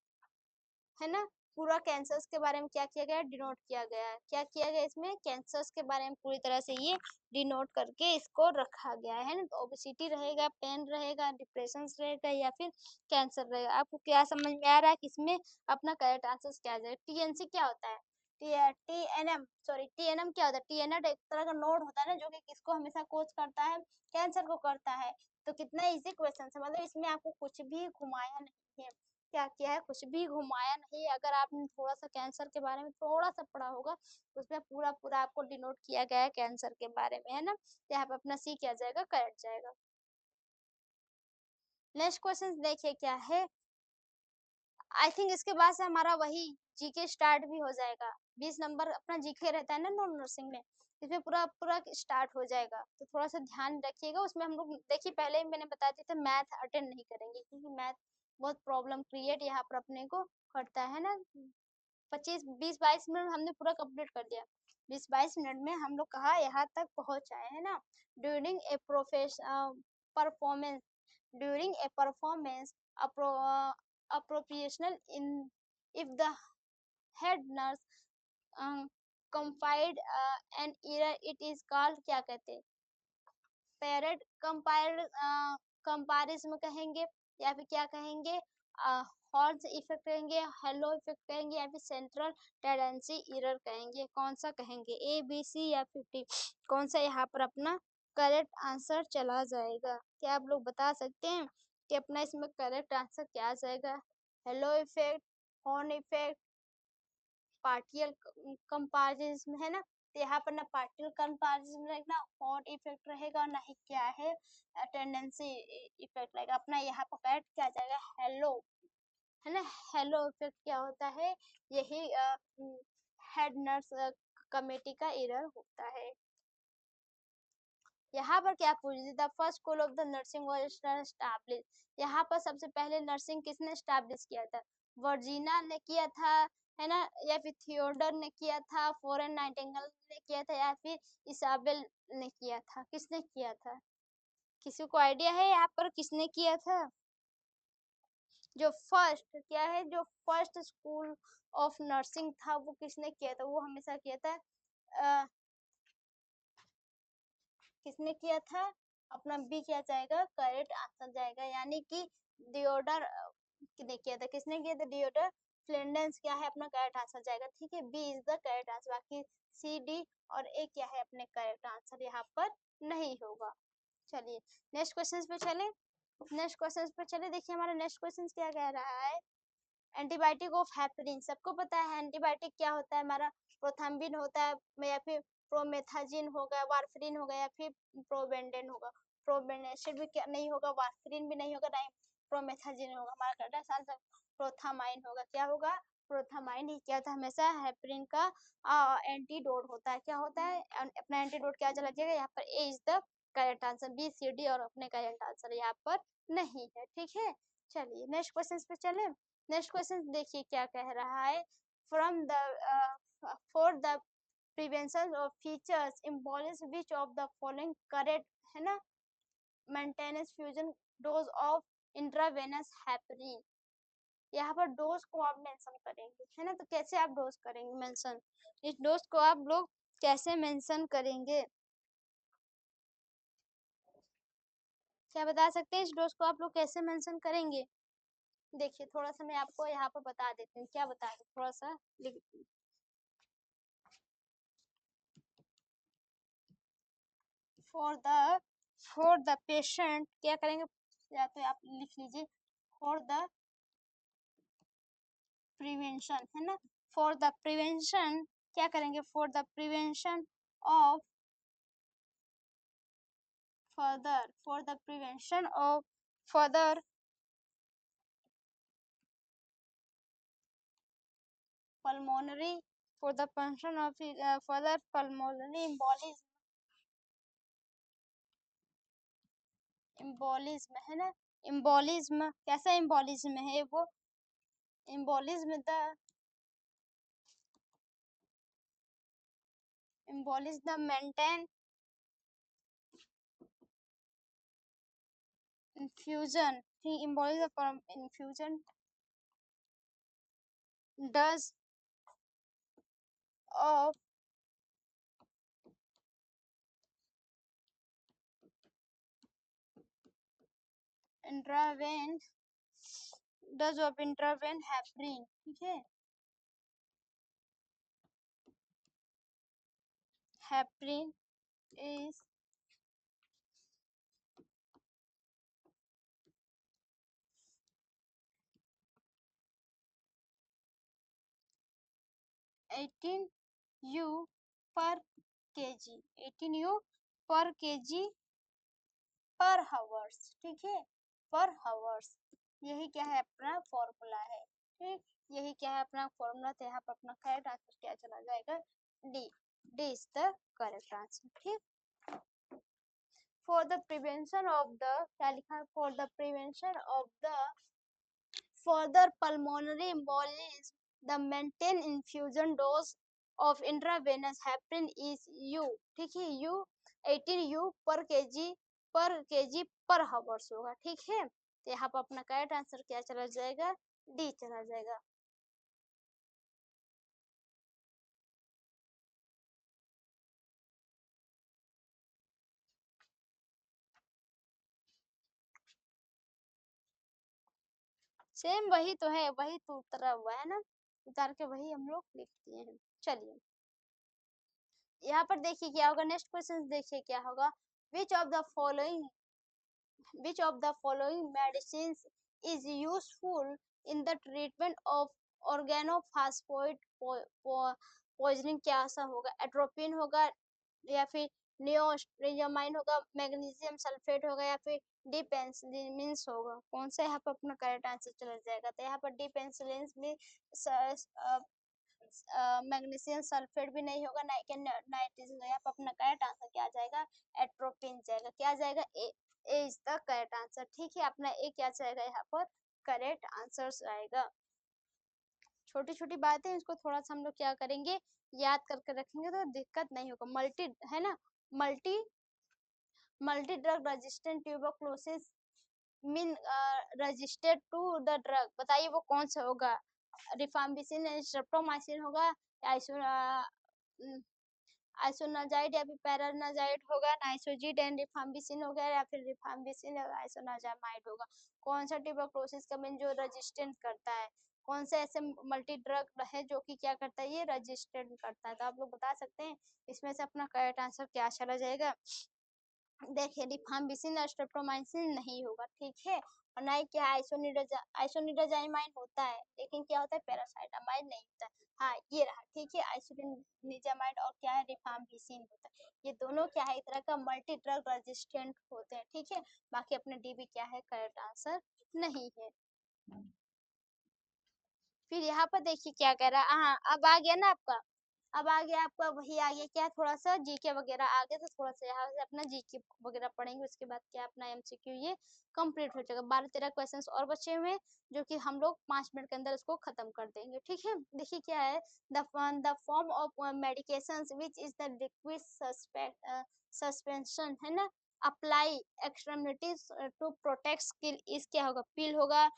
है ना। पूरा कैंसर्स के बारे में क्या किया गया है, डिनोट किया गया है, क्या किया गया इसमें, कैंसर्स के बारे में पूरी तरह से ये डिनोट करके इसको रखा गया है ना। तो ओबेसिटी रहेगा, पेन रहेगा, डिप्रेशन रहेगा, या फिर कैंसर रहेगा। आपको क्या समझ में आ रहा है कि इसमें अपना करेक्ट आंसर क्या आ जाएगा। टीएनसी क्या होता है, टीएनएम, सॉरी टीएनएम क्या होता है, टीएनएम एक तरह का नोड होता है ना, जो कि किसको हमेशा कोच करता है, कैंसर को करता है। तो कितना इजी क्वेश्चन है, मतलब इसमें आपको कुछ भी घुमाया नहीं है, क्या किया है, कुछ भी घुमाया नहीं। अगर आपने थोड़ा सा कैंसर के बारे में थोड़ा सा पढ़ा होगा, तो उसमें पूरा पूरा आपको डिनोट किया गया है कैंसर के बारे में, है ना। तो यहाँ पे अपना सी क्या जाएगा, करेक्ट जाएगा। नेक्स्ट क्वेश्चन देखिए क्या है, आई थिंक इसके बाद से हमारा वही जीके स्टार्ट भी हो जाएगा। 20 नंबर अपना जीके रहता है ना नॉन नर्सिंग में, इसमें पूरा पूरा स्टार्ट हो जाएगा, तो थोड़ा सा ध्यान रखिएगा। उसमें हम लोग देखिए पहले ही मैंने बता दिया था मैथ अटेंड नहीं करेंगे, क्योंकि मैथ बहुत प्रॉब्लम क्रिएट यहाँ पर अपने को करता है ना। 25-20-22 मिनट हमने पूरा कंप्लीट कर दिया। 20-22 मिनट में हम लोग कहा यहाँ तक पहुँच आए है ना। During a performance during a performance appropriational in if the head nurse confide an error it is called क्या कहते हैं, पैरेड कंपारिज्म कहेंगे, या फिर क्या कहेंगे, हॉर्स इफेक्ट कहेंगे, हेलो इफेक्ट कहेंगे, या फिर सेंट्रल टेंडेंसी एरर कहेंगे। कौन सा कहेंगे, ए बी सी या 50, कौन सा यहाँ पर अपना करेक्ट आंसर चला जाएगा? क्या आप लोग बता सकते हैं कि अपना इसमें करेक्ट आंसर क्या आ जाएगा? Hello effect, horn effect, partial comparison है ना, तो यहाँ पर ना पार्टियल कंपैरिजन रहेगा, हॉर्न इफेक्ट रहेगा, ना ही क्या है टेंडेंसी इफेक्ट रहेगा। अपना यहाँ पर करेक्ट क्या आ जाएगा, हेलो है ना। हेलो इफेक्ट क्या होता है, यही हेड नर्स कमेटी का एरर होता है। यहाँ पर क्या पूछ दी, the first school of the nursing was establish, यहाँ पर सबसे पहले नर्सिंग किसने एस्टैब्लिश किया था? वर्जीना ने किया था है ना, या फिर थियोडर ने किया था, फॉरेन नाइटिंगेल ने किया था, या फिर इसाबेल ने किया था? किसने किया था? किसी को आइडिया है यहाँ पर किसने किया था? जो फर्स्ट क्या है, जो फर्स्ट स्कूल ऑफ नर्सिंग था वो किसने किया था? वो हमेशा किया था किसने किया था? अपना बी क्या जाएगा, करेक्ट आंसर जाएगा, यानी कि डियोडर ने किया था। किसने किया था? डियोडर फ्लिंडेंस क्या है अपना करेक्ट आंसर जाएगा। ठीक है, B is the correct answer, बाकी सी डी और ए क्या है अपने करेक्ट आंसर यहाँ पर नहीं होगा। चलिए नेक्स्ट क्वेश्चन पे चले। नेक्स्ट क्वेश्चन पे चले, देखिए हमारा नेक्स्ट क्वेश्चन क्या कह रहा है। एंटीबायोटिक ऑफ हेपरिन, सबको पता है एंटीबायोटिक क्या होता है हमारा, प्रोथम्बिन होता है, या फिर प्रोमेथाजिन होगा, वारफरिन होगा, या फिर प्रोबेंडेन होगा। प्रोबेंडेन भी क्या नहीं होगा, वारफरिन भी नहीं होगा, नहीं प्रोमेथाजिन होगा। हमारा करेक्ट आंसर प्रोथामाइन होगा। क्या होगा? प्रोथामाइन ही क्या था, हमेशा हेपरिन का एंटीडोट होता है। क्या होता है अपना एंटीडोट, क्या चला जाएगा यहाँ पर, A is the correct answer, B C D और अपने करेक्ट आंसर यहाँ पर नहीं है। ठीक है, चलिए नेक्स्ट क्वेश्चन पे चले। नेक्स्ट क्वेश्चन देखिए क्या कह रहा है, from the for the prevention of features embolism which of the following correct है ना, maintenance fusion dose of intravenous heparin. यहाँ पर डोज को आप मेंशन करेंगे है ना, तो कैसे आप डोज करेंगे मेंशन, इस डोज को आप लोग कैसे मेंशन करेंगे? क्या बता सकते हैं इस डोज को आप लोग कैसे मेंशन करेंगे? देखिए थोड़ा सा मैं आपको यहाँ पर बता देती हूँ, क्या बता दूँ, थोड़ा सा लिख, फॉर द पेशेंट क्या करेंगे, या तो आप लिख लीजिए फॉर द प्रिवेंशन है ना, फॉर द प्रिवेंशन क्या करेंगे, for the prevention of for the prevention of further pulmonary for the prevention of further pulmonary embolism है ना। embolism कैसा embolism है वो, embolism the maintain infusion, embolism from infusion does of intravene heparin। ठीक है, heparin is 18 U per kg, 18 U per kg पर हावर्स। ठीक है, पर हावर्स, यही क्या है अपना फॉर्मूला है। ठीक, यही क्या है अपना फॉर्मूला, तो यहाँ पर अपना करेक्ट आंसर क्या चला जाएगा, D. D is the correct answer. ठीक, for the prevention of the, क्या लिखा है, for the prevention of the further pulmonary embolism, the maintain infusion dose of intravenous heparin is U, ठीक है, U 18 U पर हावर्स होगा। ठीक है, तो यहाँ पर अपना करेक्ट आंसर क्या चला जाएगा, डी चला जाएगा। सेम वही तो है, वही तो उतरा हुआ है ना, उतार के वही हम लोग लिख दिए हैं। चलिए यहाँ पर देखिए क्या होगा, नेक्स्ट क्वेश्चन देखिए क्या होगा, विच of the following which of the following medicines is useful in the treatment of organophosphoid poisoning, क्या ऐसा होगा, एट्रोपिन होगा या फिर नियोस्ट्रेजामाइन होगा, मैग्नीशियम सल्फेट होगा या फिर डिपेंसिलिन होगा। कौन सा यहाँ पर अपना करेक्ट आंसर चला जाएगा, तो यहाँ पर डिपेंसिलिन में मैग्नीशियम सल्फेट भी नहीं होगा, नाइट्रिस यहाँ पर अपना करेक्ट आंसर क्या आ जाएगा, एट्रोपिन जाएगा। क्या जाएगा, ए इज द करेक्ट आंसर। ठीक है, अपना ए क्या जाएगा यहाँ पर करेक्ट आंसर आएगा। छोटी छोटी बातें इसको थोड़ा सा हम लोग क्या करेंगे, याद करके रखेंगे तो दिक्कत नहीं होगा। मल्टी है ना, multi multi drug resistant tuberculosis mean registered to the drug, बताइए वो कौन सा होगा, रिफाम्बिसिन स्ट्रेप्टोमाइसिन होगा, आइसोनाजाइड या फिर पैरानाजाइड होगा, नाइसोजिड एंड रिफाम्बिसिन होगा या फिर रिफाम्बिसिन और आइसोनाजामाइड होगा। कौन सा ट्यूबरकुलोसिस का मीन जो रेजिस्टेंट करता है, कौन सा ऐसे मल्टी ड्रग है जो कि क्या करता है, ये रजिस्टेंट करता है। तो आप लोग बता सकते हैं इसमें से अपना करेक्ट आंसर क्या चला जाएगा। देखिए रिफाम्बिसिन और स्ट्रेप्टोमाइसिन नहीं होगा। ठीक है, और ना ही क्या आइसोनिडाजाइमाइन होता है, लेकिन क्या होता है, पैरासाइटामाइड नहीं होता है। हाँ ये रहा, ठीक है, आइसोनिडाजामाइड और क्या है, रिफाम्बिसिन होता है। ये दोनों क्या है, एक तरह का मल्टी ड्रग रेजिस्टेंट होते हैं। ठीक है, बाकी अपने डी भी क्या है, करेक्ट आंसर नहीं है। फिर यहाँ पर देखिए क्या कह रहा है, हाँ अब आ गया ना आपका, अब आ गया आपका वही आ गया क्या, थोड़ा सा जीके वगैरह आ गया, तो थोड़ा सा यहाँ से अपना जीके वगैरह पढ़ेंगे, उसके बाद क्या अपना एमसीक्यू ये कंप्लीट हो जाएगा। 12-13 क्वेश्चंस और बचे हुए हैं जो कि हम लोग 5 मिनट के अंदर इसको खत्म कर देंगे। ठीक है, देखिए क्या है, the form of medications which is the liquid suspension, है ना, apply extremities to protect skin, इस क्या होगा, पिल होगा,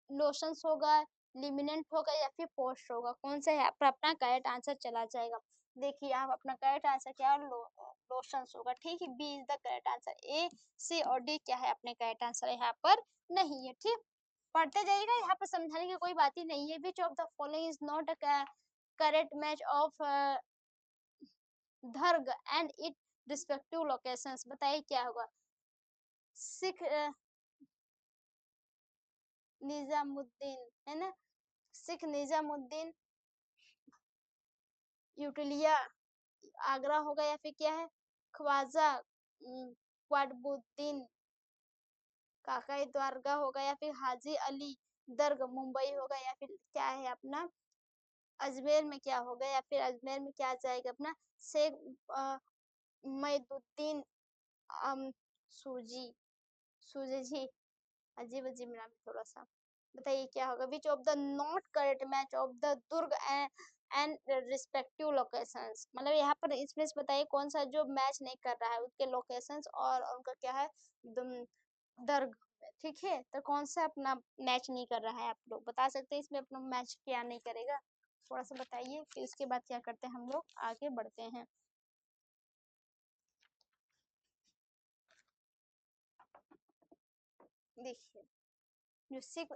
लोशंस होगा, लिमिनेंट होगा या फिर पोस्ट होगा। कौन सा है पर अपना करेक्ट आंसर चला जाएगा। देखिए आप अपना करेक्ट आंसर क्या है, लोशंस होगा। ठीक है, B is the correct answer, A C और डी क्या है, अपने करेक्ट आंसर यहाँ पर नहीं है। ठीक, पढ़ते जाइएगा, यहाँ पर समझाने की कोई बात ही नहीं है। Which of the following is not a correct match of drug and it respective locations, बताइए क्या होगा, सिख निजामुद्दीन, है ना, सिख निजामुद्दीन यूटिलिया आगरा होगा या फिर क्या है, ख्वाजा क्वातबुद्दीन काकाई द्वारका होगा या फिर हाजी अली दर्ग मुंबई होगा या फिर क्या है अपना अजमेर में क्या होगा, या फिर अजमेर में क्या जाएगा अपना शेख मैदुद्दीन सूजी सूजी, अजीब अजीब नाम थोड़ा सा। बताइए क्या होगा, विच of the not correct match of the Durg and respective locations, मतलब यहाँ पर इसमें से बताइए कौन सा जो मैच नहीं कर रहा है उसके लोकेशंस और उनका क्या है, दर्ग। ठीक है, तो कौन सा अपना मैच नहीं कर रहा है, आप लोग बता सकते हैं इसमें अपना मैच क्या नहीं करेगा, थोड़ा सा बताइए, फिर उसके बाद क्या करते हैं हम लोग आगे बढ़ते हैं। देखिए जो सिख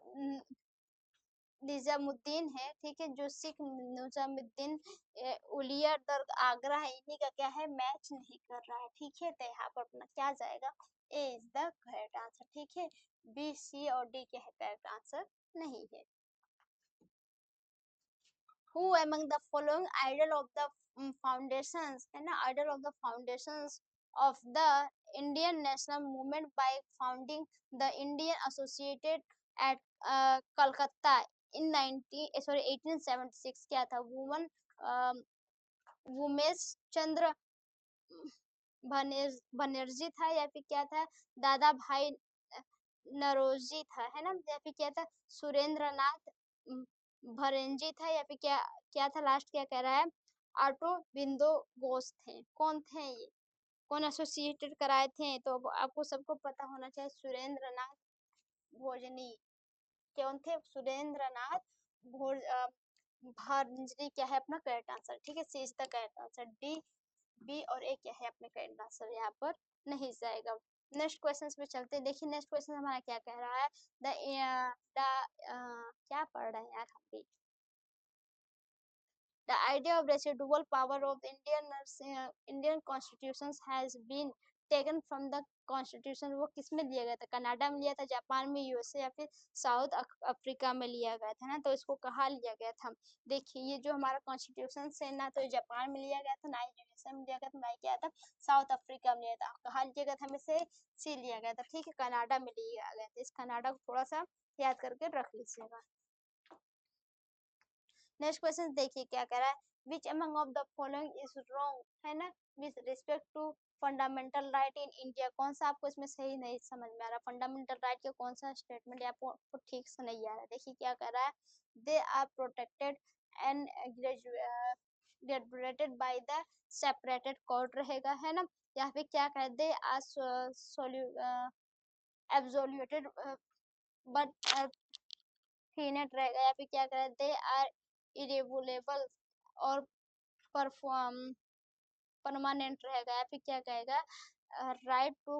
निजामुद्दीन है, ठीक है, जो सिख निजामुद्दीन उलिया दर्ग आगरा है, इन्हीं का क्या है, मैच नहीं कर रहा है। ठीक है, तो यहाँ पर अपना क्या जाएगा, ए इज द करेक्ट आंसर। ठीक है, बी सी और डी क्या है, करेक्ट आंसर नहीं है। Who among the following idol of the foundations, है ना, idol of the foundations of the Indian national movement by founding the Indian Associated at Calcutta in 1876, क्या था, वुमन उमेश चंद्र बनर्जी था, या फिर क्या था, दादा भाई नरोजी था, है ना, या फिर क्या था, सुरेंद्र नाथ भरेंजी था, या फिर क्या क्या था, लास्ट क्या कह रहा है, ऑटो बिंदो घोष थे। कौन थे ये, कौन एसोसिएटेड कराए थे, तो आपको सबको पता होना चाहिए, सुरेंद्र नाथ भोजनी। कौन थे, सुरेंद्र नाथ भंजरी क्या है अपना करेक्ट आंसर, ठीक है, C is the correct answer, D B और ए क्या है अपने करेक्ट आंसर, यहाँ पर नहीं जाएगा। नेक्स्ट क्वेश्चन पे चलते हैं। देखिए नेक्स्ट क्वेश्चन हमारा क्या कह रहा है, क्या पढ़ रहे हैं यार हम भी। The idea of residual power of the Indian constitution has been taken from the constitution, वो किस में लिया गया था, कनाडा में लिया था, जापान में, यूएसए, या फिर साउथ अफ्रीका में लिया गया था ना, तो इसको कहाँ लिया गया था। देखिए ये जो हमारा कॉन्स्टिट्यूशन है ना, तो जापान में लिया गया था, ना ही यूएसए में लिया गया था, ना ही क्या था, साउथ अफ्रीका में लिया था। कहाँ लिया गया था, हमें से सी लिया गया था, ठीक है, कनाडा में लिया गया था। इस कनाडा को थोड़ा सा याद करके रख लीजिएगा। नेक्स्ट क्वेश्चन देखिए क्या कह रहा है, which among of the following is wrong, है ना, with respect to fundamental right in India. कौन सा आपको इसमें सही नहीं समझ में आ रहा, फंडामेंटल राइट का कौन सा स्टेटमेंट आपको ठीक से नहीं आ रहा है। देखिए क्या कह रहा है, they are protected and graduated by the separated court रहेगा, है ना, यहाँ पे क्या कह दे आर एब्सोल्यूटेड बट फिनेट रहेगा, या फिर क्या कह दे आर इरेवुलेबल और परफॉर्म परमानेंट रहेगा, या फिर क्या कहेगा, right to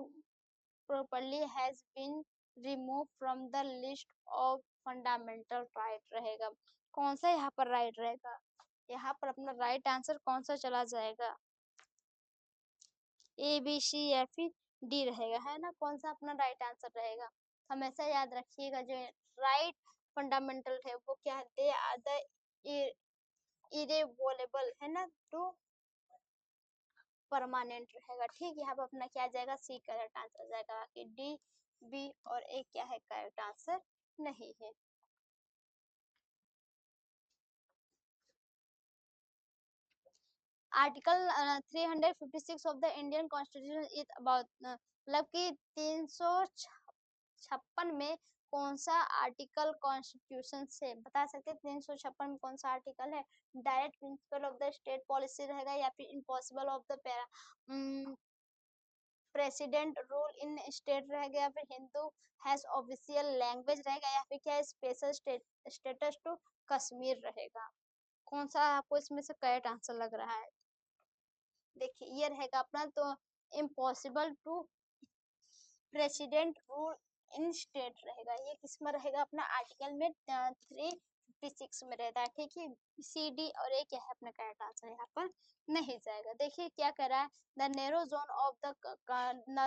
properly has been remove from the list of fundamental right रहेगा। कौन सा यहाँ पर राइट रहेगा, यहाँ पर अपना राइट आंसर कौन सा चला जाएगा, ए बी सी या फिर डी रहेगा, है ना, कौन सा अपना राइट आंसर रहेगा। हमेशा याद रखिएगा जो राइट फंडामेंटल है वो क्या है, दे आर द इरेवोलेबल, है ना, टू परमानेंट रहेगा, ठीक है, यहाँ पर अपना क्या जाएगा, सी करेक्ट आंसर जाएगा, कि डी बी और ए क्या है करेक्ट आंसर नहीं है। Article 356 of the Indian constitution is about, मतलब कि 356 में कौन सा आर्टिकल कॉन्स्टिट्यूशन से बता सकते हैं, 356 में कौन सा आर्टिकल है, direct principle of the state policy रहेगा, या फिर impossible of the president rule in state रहेगा, या फिर हिंदू हैज ऑफिशियल लैंग्वेज रहेगा, या फिर क्या स्पेशल स्टेटस टू कश्मीर रहेगा। कौन सा आपको इसमें से करेक्ट आंसर लग रहा है, देखिए ये रहेगा अपना, तो impossible to president rule in state रहेगा, ये किस में रहेगा अपना आर्टिकल में 356 में रहता है, ठीक है, सी डी और ए क्या है अपना करेक्ट आंसर यहाँ पर नहीं जाएगा। देखिए क्या कह रहा है, the narrow zone of the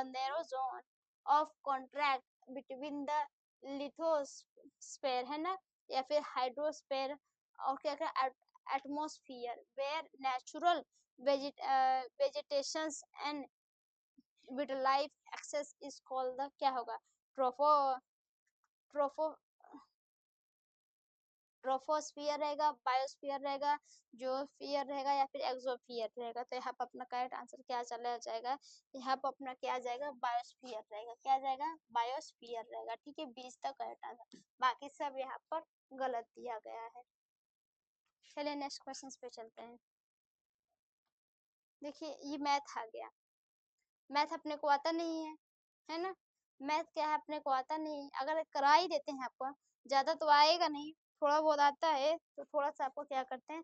narrow zone of contract between the lithosphere, है ना, या फिर हाइड्रोस्फेयर, और क्या कह रहा है, atmosphere where natural vegetations and with life access is called the, क्या होगा, ट्रोफो ट्रोफो ट्रोफोस्फियर रहेगा, बायोस्फियर रहेगा, जोस्फियर रहेगा, या फिर एक्सोस्फियर रहेगा। तो यहाँ पर अपना करेक्ट आंसर क्या चला जाएगा, यहाँ पर अपना क्या जाएगा, बायोस्फियर रहेगा, क्या जाएगा, बायोस्फियर रहेगा, ठीक है, बीच तक करेक्ट आंसर, बाकी सब यहाँ पर गलत दिया गया है। चलिए नेक्स्ट क्वेश्चन पे चलते हैं। देखिए ये मैथ आ गया, मैथ अपने को आता नहीं है ना, मैथ क्या है अपने को आता नहीं, अगर करा ही देते हैं आपको, ज्यादा तो आएगा नहीं, थोड़ा बहुत आता है, तो थोड़ा सा आपको क्या करते हैं,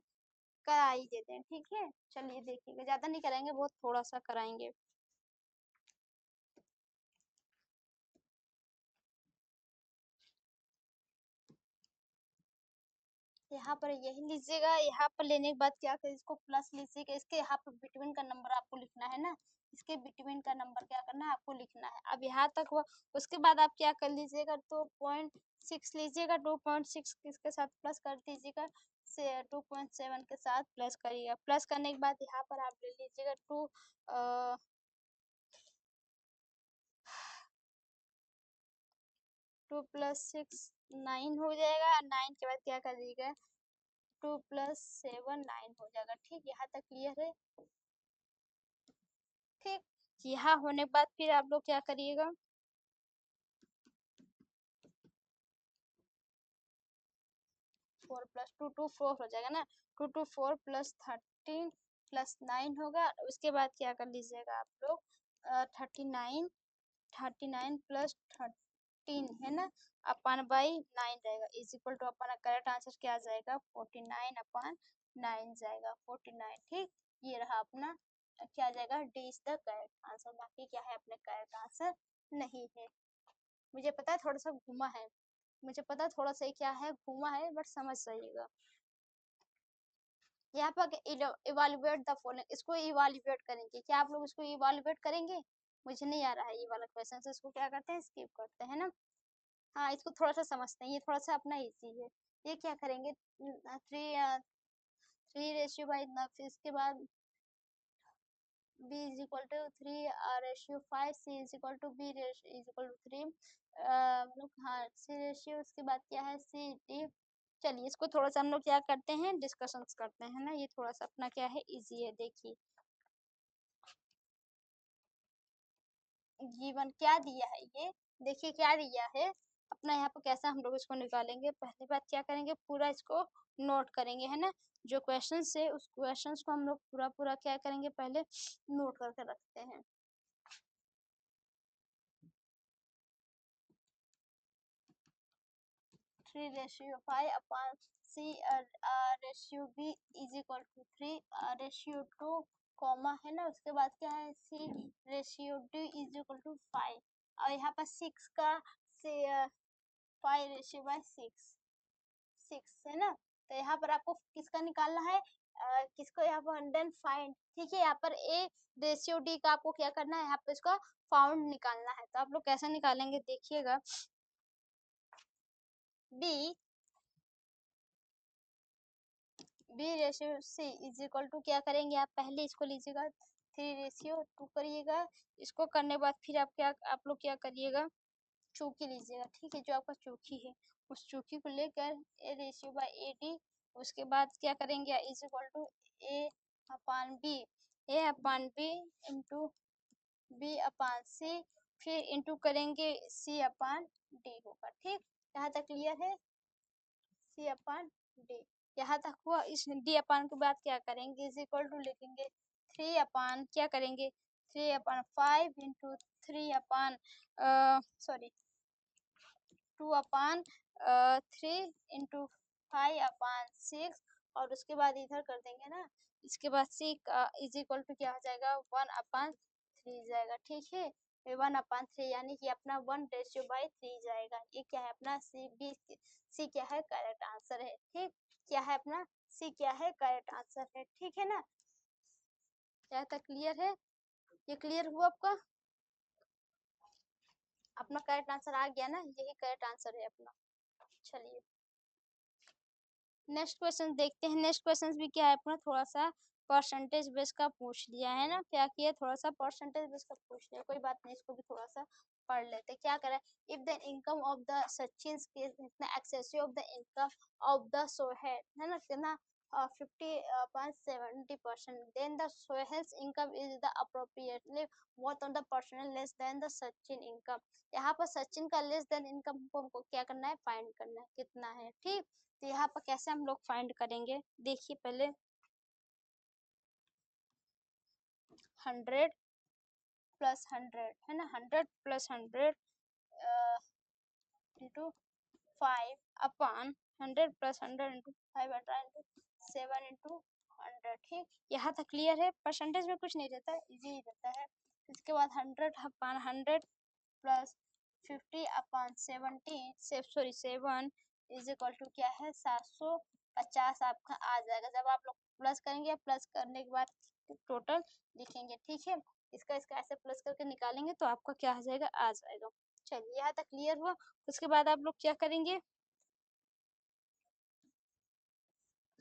करा ही देते हैं, ठीक है। चलिए देखिएगा, ज्यादा नहीं कराएंगे, बहुत थोड़ा सा कराएंगे। यहाँ पर यही लीजिएगा, यहाँ पर लेने के बाद क्या करें, इसको प्लस लीजिएगा, इसके यहाँ पर बिटवीन का नंबर आपको लिखना है ना, इसके बिटवीन का नंबर क्या करना है आपको लिखना है। अब यहाँ तक हुआ, उसके बाद आप क्या कर लीजिएगा, 2.6 लीजिएगा, 2.6 किसके साथ प्लस कर दीजिएगा, से 2.7 के साथ प्लस करिएगा, प्लस करने के बाद यहाँ पर आप ले लीजिएगा 2 + 6 9 हो जाएगा, 9 के बाद क्या करिएगा, 2 + 7 9 हो जाएगा। ठीक, यहाँ तक क्लियर है। ठीक, यहाँ होने के बाद फिर आप लोग क्या करिएगा, 4 + 2 2 4 हो जाएगा ना। 2 2 4 + 13 + 9 होगा। उसके बाद क्या कर लीजिएगा आप लोग, 39 + 13 है ना, अपन बाई 9 रहेगा, इज इक्वल टू अपना करेक्ट आंसर क्या आ जाएगा, 49/9 जाएगा, 49। ठीक, ये रहा अपना क्या आ जाएगा, D is the correct answer. बाकी क्या है, अपने करेक्ट आंसर नहीं है। मुझे पता है थोड़ा सा घुमा है, मुझे पता है थोड़ा सा क्या है, घुमा है, बट समझ जाइएगा। यहाँ पर इवाल्युएट द फॉलोइंग, इसको इवाल्युएट करेंगे क्या आप लोग, इसको इवाल्युएट करेंगे। मुझे नहीं आ रहा है ये वाला क्वेश्चन, तो इसको क्या करते हैं, स्किप करते हैं ना। हाँ, इसको थोड़ा सा समझते हैं, ये थोड़ा सा अपना इजी है। ये क्या करेंगे, 3 3 इसके बाद b is equal to 3/5, c is equal to b is equal to 3, मतलब हाँ c रेशियो, उसके बाद क्या है c d। चलिए इसको थोड़ा सा हम लोग क्या करते हैं, डिस्कशंस करते हैं ना। ये थोड़ा सा अपना क्या है, इजी है। देखिए गिवन क्या दिया है, ये देखिए क्या दिया है अपना। यहाँ पर कैसा हम लोग इसको निकालेंगे, पहली बात क्या करेंगे, पूरा इसको नोट करेंगे है ना। जो क्वेश्चन है उस क्वेश्चन को हम लोग पूरा पूरा क्या करेंगे, पहले नोट करके रखते हैं। 3/5/c/b = 3/2, कॉमा है ना। उसके बाद क्या है, c/d = 5, और यहाँ पर 6 का 5/6 6 है ना। तो यहाँ पर आपको किसका निकालना है, किसको यहाँ पर 100 फाइंड। ठीक है, यहाँ पर a रेशियो d का आपको क्या करना है, यहाँ पर इसका फाउंड निकालना है। तो आप लोग कैसे निकालेंगे, देखिएगा, b ratio c is equal to क्या करेंगे, आप पहले इसको लीजिएगा 3/2 करिएगा। इसको करने के बाद फिर आप लोग क्या करिएगा, चौकी लीजिएगा। ठीक है, जो आपका चौकी है उस चौकी को लेकर a/ad, उसके बाद क्या करेंगे, is equal to a/b into b/c, फिर इंटू करेंगे c/d होगा। ठीक, यहाँ तक क्लियर है, c/d यहाँ तक हुआ। इस d/, के बाद क्या करेंगे, इज इक्वल टू लिखेंगे 3/, क्या करेंगे, 3/5 इंटू 2/3 इंटू 5/6, और उसके बाद इधर कर देंगे ना। इसके बाद c का इज इक्वल टू क्या हो जाएगा, 1/3 जाएगा। ठीक है, 1/3 यानी कि अपना 1/3 जाएगा। ये क्या है अपना सी क्या है, करेक्ट आंसर है। ठीक, क्या है अपना सी क्या है, करेक्ट आंसर है। ठीक है ना, क्या तक क्लियर है, ये क्लियर हुआ आपका, अपना करेक्ट आंसर आ गया ना, यही करेक्ट आंसर है अपना। चलिए नेक्स्ट क्वेश्चन देखते हैं। नेक्स्ट क्वेश्चन भी क्या है अपना, थोड़ा सा परसेंटेज बेस का पूछ लिया है ना, क्या किया, थोड़ा सा परसेंटेज बेस का पूछ लिया। कोई बात नहीं, इसको भी थोड़ा सा पढ़ लेते। क्या करें, if the income of the Sachin excessive of the income of the Sohail है ना, कितना 50.70%, then the Sohail's income is the appropriately what on the personal less than the Sachin income। यहाँ पर सचिन का लेस देन इनकम को हमको क्या करना है, फाइंड करना है कितना है। ठीक, तो यहाँ पर कैसे हम लोग फाइंड करेंगे, देखिए पहले 100 + 100 है ना, 100 + 100 इंटू 5/100 + 100 इंटू 5 इंटू 7 इंटू 100। ठीक, यहाँ तक क्लियर है। परसेंटेज में कुछ नहीं रहता है, इजी ही रहता है। इसके बाद 100/100 + 50/7 इज इक्वल टू क्या है, 750 आपका आ जाएगा। जब आप लोग प्लस करेंगे, प्लस करने के बाद टोटल लिखेंगे। ठीक है, इसका इसका ऐसे प्लस करके निकालेंगे तो आपका क्या आ जाएगा, आ जाएगा। चलिए यहाँ तक क्लियर हुआ। उसके बाद आप लोग क्या करेंगे,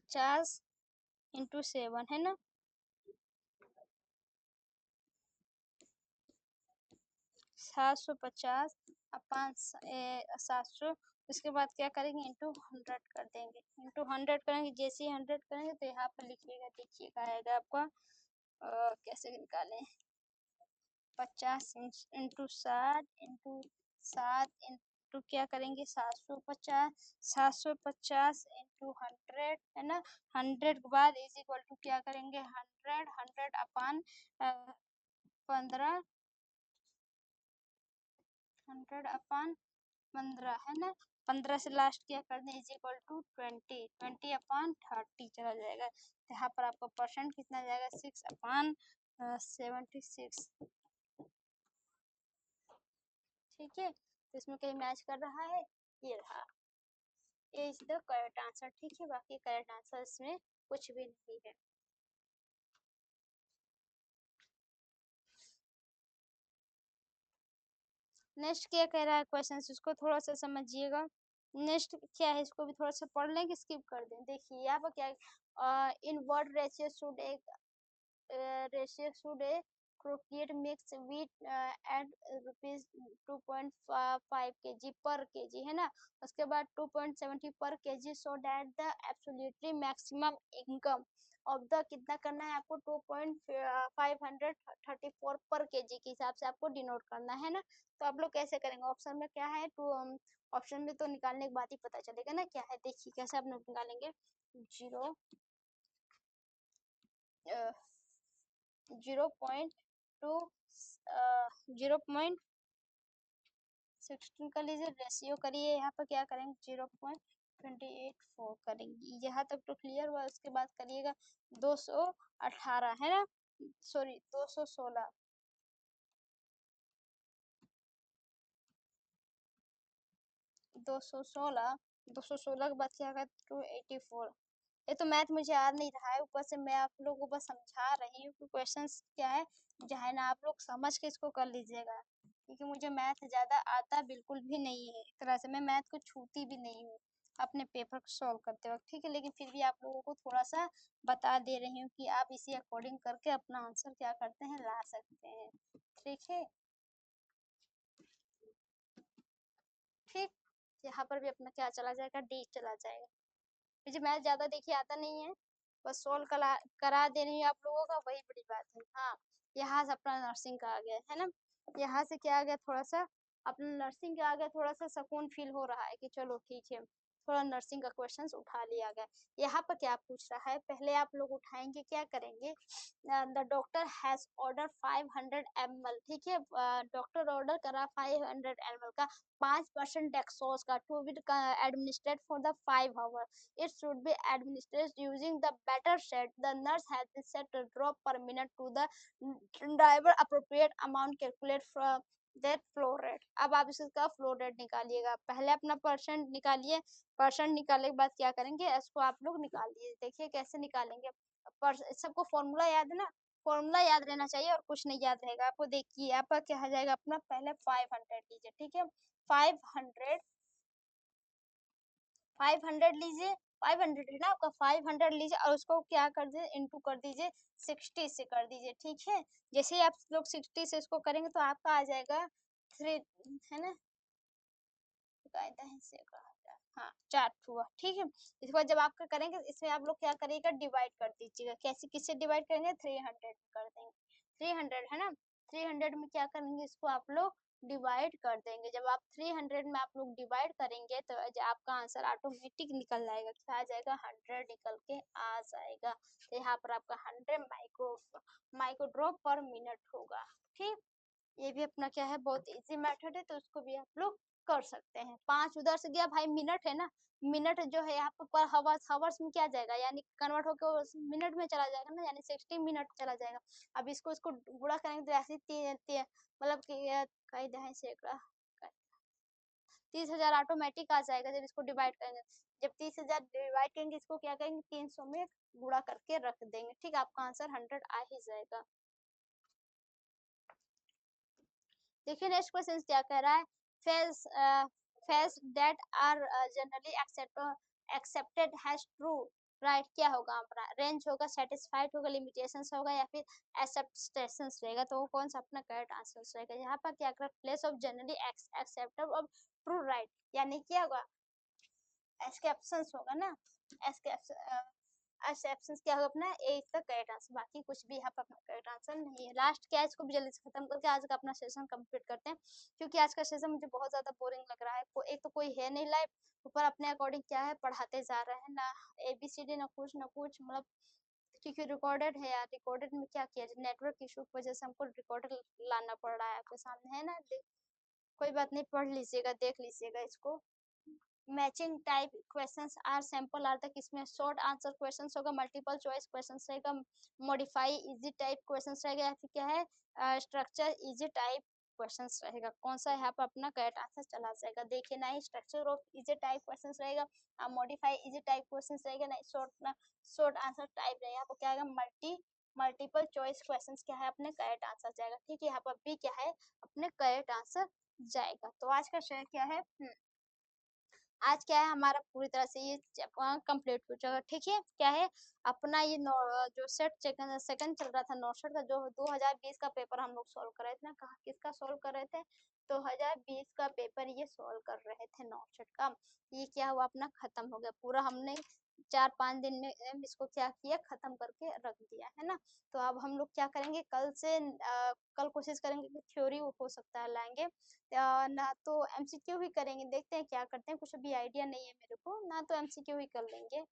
50 इंटू 7 है ना, 750 अपन 700 उसके बाद क्या करेंगे, इंटू 100 कर देंगे। इंटू 100 करेंगे, जैसे ही 100 करेंगे तो यहाँ पर लिखिएगा, देखिएगा आएगा आपका कैसे निकालें, 50 इंटू 60 इंटू 7 इंटू क्या करेंगे 750, 750 इंटू 100 है ना। 100 के बाद इज इक्वल टू क्या करेंगे 100, 100 अपान 15, 100 अपान 15 है ना। 15 से लास्ट क्या कर दें इज इक्वल टू 20, 20 अपान 30 चला जाएगा। तो यहाँ पर आपका परसेंट कितना जाएगा 6 अपान 76। ठीक है, तो इसमें कहीं मैच कर रहा है, ये रहा, ये इज द करेक्ट आंसर। ठीक है, बाकी करेक्ट आंसर इसमें कुछ भी नहीं है। नेक्स्ट क्या कह रहा है क्वेश्चन, इसको थोड़ा सा समझिएगा। नेक्स्ट क्या है, इसको भी थोड़ा सा पढ़ लें कि स्किप कर दें। देखिए यहाँ पर क्या, in what ratio should A crochet mix wheat at rupees 2.5 kg per kg है ना। उसके बाद 2.70 पर kg, so that the absolutely maximum income of the कितना करना है आपको 2.534 पर kg के हिसाब से आपको डिनोट करना है ना। तो आप लोग कैसे करेंगे, ऑप्शन में क्या है, टू ऑप्शन में तो निकालने के बाद ही पता चलेगा ना क्या है। देखिए कैसे आप लोग निकालेंगे, 0.16 कर लीजिए, रेशियो करिए, यहाँ पर क्या करेंगे 0.284 करेंगे। यहाँ तक तो क्लियर हुआ। उसके बाद करिएगा 218 है ना, सॉरी 216, 216 के बाद क्या होगा 284। ये तो मैथ मुझे याद नहीं रहा है, ऊपर से मैं आप लोगों को बस समझा रही हूँ कि क्वेश्चंस क्या है, जो है ना आप लोग समझ के इसको कर लीजिएगा, क्योंकि मुझे मैथ ज़्यादा आता बिल्कुल भी नहीं है। एक तरह से मैं मैथ को छूती भी नहीं हूँ अपने पेपर को सॉल्व करते वक्त। ठीक है, लेकिन फिर भी आप लोगों को थोड़ा सा बता दे रही हूँ कि आप इसी अकॉर्डिंग करके अपना आंसर क्या करते हैं, ला सकते हैं। ठीक है, ठीक, यहाँ पर भी अपना क्या चला जाएगा, डी चला जाएगा। मुझे मैथ ज़्यादा देखिए आता नहीं है, बस सोल्व करा दे रही हूँ आप लोगों का, वही बड़ी बात है। हाँ, यहाँ से अपना नर्सिंग का आ गया है ना, यहाँ से क्या आ गया, थोड़ा सा अपना नर्सिंग का आ गया, थोड़ा सा सुकून फील हो रहा है कि चलो ठीक है, थोड़ा नर्सिंग का क्वेश्चंस उठा लिया गया। यहाँ पर क्या पूछ रहा है, पहले आप लोग उठाएंगे, क्या करेंगे, the doctor has order 500 ml। ठीक है, डॉक्टर ऑर्डर करा 500 ml का 5% डेक्सोज का, to be administrate for the 5 hour. It should be administered using the better set. The nurse has been set a drop per minute to the driver appropriate amount calculate from that flow rate। अब आप इसका फ्लो रेट निकालिएगा, पहले अपना परसेंट निकालिए, परसेंट निकालने के बाद क्या करेंगे, इसको आप लोग निकालिए। देखिए कैसे निकालेंगे, सबको फॉर्मूला याद है ना, फॉर्मूला याद रहना चाहिए और कुछ नहीं याद रहेगा आपको। देखिए आपका क्या हो जाएगा, अपना पहले 500 लीजिए। ठीक है, 500 500 लीजिए, 500 है ना आपका, 500 लीजिए और उसको क्या कर दीजिए, इंटू कर दीजिए 60 से कर दीजिए। ठीक है, जैसे ही आप लोग 60 से इसको करेंगे तो आपका आ जाएगा 3 है ना, कायदा है से हाँ 4 हुआ। ठीक है, इसके बाद जब आपका करेंगे इसमें आप लोग क्या करिएगा, डिवाइड कर दीजिएगा। कैसे, किससे डिवाइड करेंगे, 300 कर देंगे, 300 है ना, 300 में क्या करेंगे, इसको आप लोग डिवाइड कर देंगे। जब आप 300 में आप लोग डिवाइड करेंगे तो आपका आंसर ऑटोमेटिक निकल जाएगा, क्या आ जाएगा 100 निकल के आ जाएगा। तो यहाँ पर आपका 100 माइक्रोड्रॉप पर मिनट होगा। ठीक, ये भी अपना क्या है, बहुत इजी मेथड है, तो उसको भी आप लोग कर सकते हैं। 5 उधर से गया भाई, मिनट है ना, मिनट जो है यहाँ पर हवर्स, हवर्स में क्या जाएगा, यानी कन्वर्ट होकर मिनट में चला जाएगा ना, यानी 60 मिनट चला जाएगा। अब इसको गुणा करेंगे तो ऐसे मतलब कि कई दहाई सैकड़ा 30,000 ऑटोमेटिक आ जाएगा जब इसको डिवाइड करेंगे। जब 30,000 डिवाइड करेंगे, इसको क्या करेंगे 300 में गुणा करके रख देंगे। ठीक, आपका आंसर 100 आ ही जाएगा। देखिए नेक्स्ट क्वेश्चन क्या कह रहा है, face that are generally accepted has true, right, क्या होगा हमारा, रेंज होगा, सेटिस्फाइड होगा, लिमिटेशंस होगा, या फिर एक्सेप्टेशंस रहेगा। तो वो कौन सा अपना करेक्ट आंसर रहेगा। यहाँ पर क्या कर, place of generally accepted of true, right, यानी क्या होगा, एस के एब्सेंस होगा ना, एस के ऐसे एब्सेंस क्या होगा अपना ए इसका करेक्ट आंसर, बाकी कुछ भी यहाँ पर अपना करेक्ट आंसर नहीं है। लास्ट क्या है, इसको भी जल्दी से खत्म करके आज का अपना सेशन कंप्लीट करते हैं, क्योंकि आज का सेशन मुझे बहुत ज्यादा बोरिंग लग रहा है। एक तो कोई है नहीं लाइव, ऊपर अपने अकॉर्डिंग क्या है पढ़ाते जा रहे हैं ना, ABCD ना कुछ मतलब, क्योंकि रिकॉर्डेड है यार, रिकॉर्डेड में क्या किया जाए, नेटवर्क इशू की वजह से हमको रिकॉर्डेड लाना पड़ रहा है आपके सामने, है ना। कोई बात नहीं, पढ़ लीजिएगा, देख लीजिएगा इसको। Matching type questions are sample are तक, इसमें शॉर्ट आंसर क्वेश्चंस होगा, मल्टीपल चॉइस क्वेश्चंस रहेगा, मॉडिफाई इजी टाइप क्वेश्चंस रहेगा, या फिर क्या है स्ट्रक्चर इजी टाइप क्वेश्चंस रहेगा। कौन सा यहाँ पर अपना करेक्ट आंसर चला जाएगा, देखिए ना ही structure of easy type questions रहेगा, मॉडिफाई इजी टाइप क्वेश्चंस रहेगा, नहीं शॉर्ट आंसर टाइप रहेगा, यहाँ पर क्या आएगा मल्टीपल चॉइस क्वेश्चंस क्या है अपने करेक्ट आंसर जाएगा। ठीक है, यहाँ पर भी क्या है अपने करेक्ट आंसर जाएगा। तो आज का शेयर क्या है, आज क्या है हमारा पूरी तरह से ये कंप्लीट हो जाएगा। ठीक है, क्या है अपना ये जो सेकंड चल रहा था नॉर्शट का, जो 2020 का पेपर हम लोग सॉल्व कर रहे थे ना, कहाँ किसका सॉल्व कर रहे थे, 2020 का पेपर ये सॉल्व कर रहे थे नॉर्शट का। ये क्या हुआ अपना खत्म हो गया पूरा, हमने 4-5 दिन में इसको क्या किया खत्म करके रख दिया है ना। तो अब हम लोग क्या करेंगे, कल कोशिश करेंगे कि थ्योरी हो सकता है लाएंगे, ना तो MCQ ही करेंगे, देखते हैं क्या करते हैं, कुछ अभी आइडिया नहीं है मेरे को, ना तो MCQ ही कर लेंगे।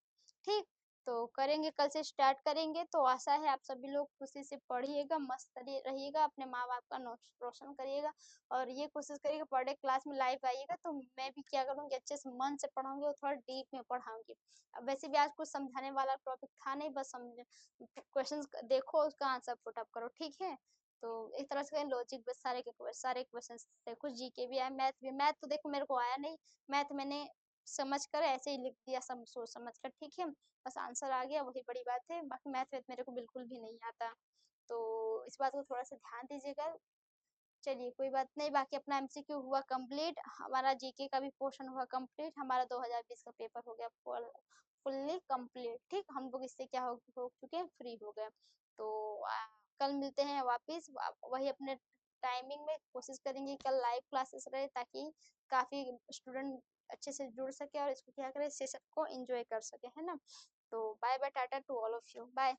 ठीक, तो करेंगे, कल से स्टार्ट करेंगे। तो आशा है आप सभी लोग खुशी से पढ़िएगा, मस्त रहिएगा, अपने माँ बाप का नाम रोशन करिएगा, और ये कोशिश करिएगा पर डे क्लास में लाइव आइएगा। तो मैं भी क्या करूँगी, अच्छे से मन से पढ़ाऊंगी और थोड़ा डीप में पढ़ाऊंगी। अब वैसे भी आज कुछ समझाने वाला टॉपिक था नहीं, बस समझ क्वेश्चन देखो, उसका आंसर पुट अप करो। ठीक है, तो एक तरह से लॉजिक बस सारे क्वेश्चन थे, कुछ जीके भी आए, मैथ तो देखो मेरे को आया नहीं, मैथ मैंने समझ कर ऐसे ही लिख दिया, सब सोच समझ कर। ठीक है, बस आंसर आ गया, वही बड़ी बात है, बाकी मैथ मेरे को बिल्कुल भी नहीं आता, तो इस बात को थोड़ा सा ध्यान दीजिएगा। चलिए कोई बात नहीं, बाकी अपना MCQ हुआ कंप्लीट, हमारा जीके का भी पोर्शन हुआ कंप्लीट, हमारा 2020 का पेपर हो गया फुल्ली कंप्लीट। ठीक, हम लोग इससे क्या हो चुके हैं, फ्री हो गए। तो कल मिलते हैं वापिस वही अपने टाइमिंग में, कोशिश करेंगे कल लाइव क्लासेस रहे, ताकि काफी स्टूडेंट अच्छे से जुड़ सके और इसको क्या करे सेशन को एंजॉय कर सके, है ना। तो bye bye, tata to all of you, bye.